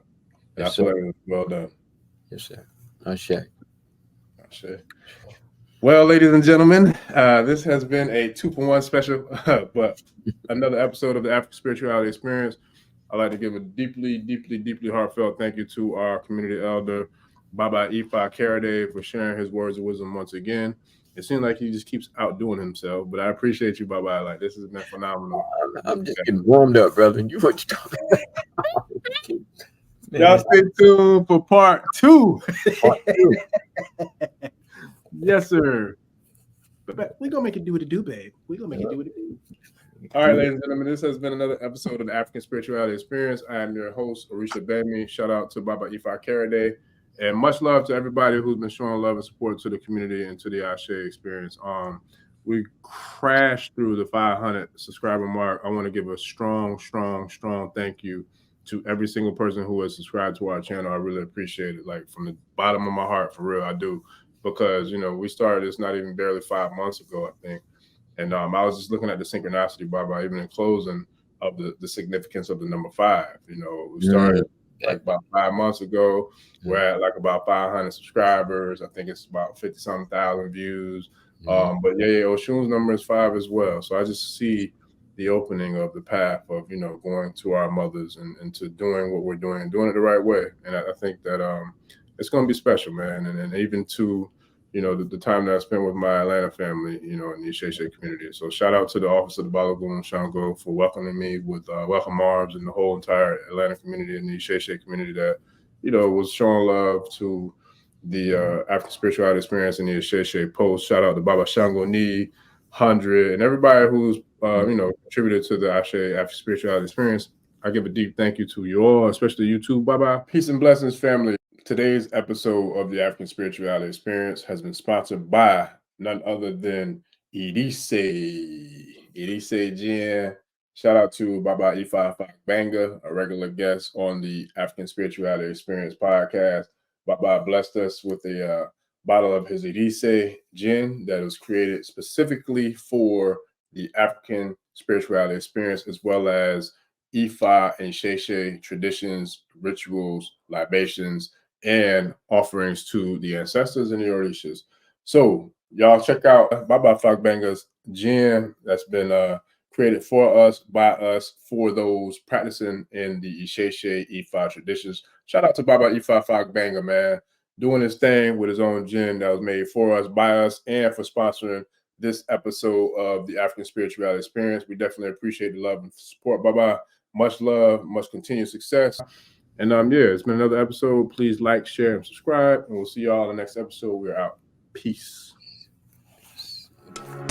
And I feel like it was well done. Yes, sir. Ashe. Well, ladies and gentlemen, this has been a 2-for-1 special, but another episode of the African Spirituality Experience. I'd like to give a deeply, deeply, deeply heartfelt thank you to our community elder, Baba Ifa Karade, for sharing his words of wisdom once again. It seems like he just keeps outdoing himself, but I appreciate you, Baba. Like, this has been phenomenal. I'm just getting warmed up, brother. You what you talking about? Y'all stay tuned for part 2. Yes, sir. But we're going to make it do what it do, babe. We're going to make it do what it do. All right, ladies and gentlemen, this has been another episode of the African Spirituality Experience. I am your host, Orisha Bemi. Shout out to Baba Ifa Karade. And much love to everybody who's been showing love and support to the community and to the Ashe experience. We crashed through the 500 subscriber mark. I want to give a strong, strong, strong thank you to every single person who has subscribed to our channel. I really appreciate it. Like, from the bottom of my heart, for real, I do. Because, we started this not even barely 5 months ago, I think. And I was just looking at the synchronicity, Baba, even in closing, of the significance of the number 5. We started like about 5 months ago. We're at like about 500 subscribers. I think it's about 50-something thousand views. But yeah, Oshun's number is 5 as well. So I just see the opening of the path of, going to our mothers and to doing what we're doing and doing it the right way. And I think that it's going to be special, man. And even to, the time that I spent with my Atlanta family, in the Isheshe community. So shout out to the Office of the Balagoon Shango for welcoming me with welcome arms and the whole entire Atlanta community and the Isheshe community that, was showing love to the African spirituality experience in the Isheshe post. Shout out to Baba Shango Ni, 100, and everybody who's, contributed to the African spirituality experience. I give a deep thank you to you all, especially you too. Bye-bye. Peace and blessings, family. Today's episode of the African Spirituality Experience has been sponsored by none other than Orisha Jin. Shout out to Baba Ifa Banga, a regular guest on the African Spirituality Experience podcast. Baba blessed us with a bottle of his Orisha Gin that was created specifically for the African Spirituality Experience, as well as Ifa and Sheshe traditions, rituals, libations, and offerings to the ancestors and the Orishas. So y'all check out Baba Fagbanga's gin that's been created for us, by us, for those practicing in the Isheshe Ifa traditions. Shout out to Baba Ifa Fagbanga, man, doing his thing with his own gin that was made for us, by us, and for sponsoring this episode of the African Spirituality Experience. We definitely appreciate the love and support, Baba. Much love, much continued success. And it's been another episode. Please like, share, and subscribe. And we'll see y'all in the next episode. We're out. Peace.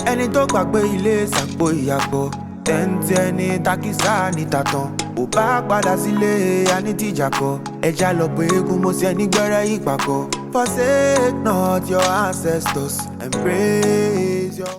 Ẹni tó gbàgbé ilé ṣàpò ìyàgbọ́ tẹ́ǹtì ẹni takísà ní tàtàn ò bá padà sílé anítìjàkọ ẹja lọ pé eégún mo ṣe nígbẹ́rẹ́ ìpàkọ́. Forsake not your ancestors and praise your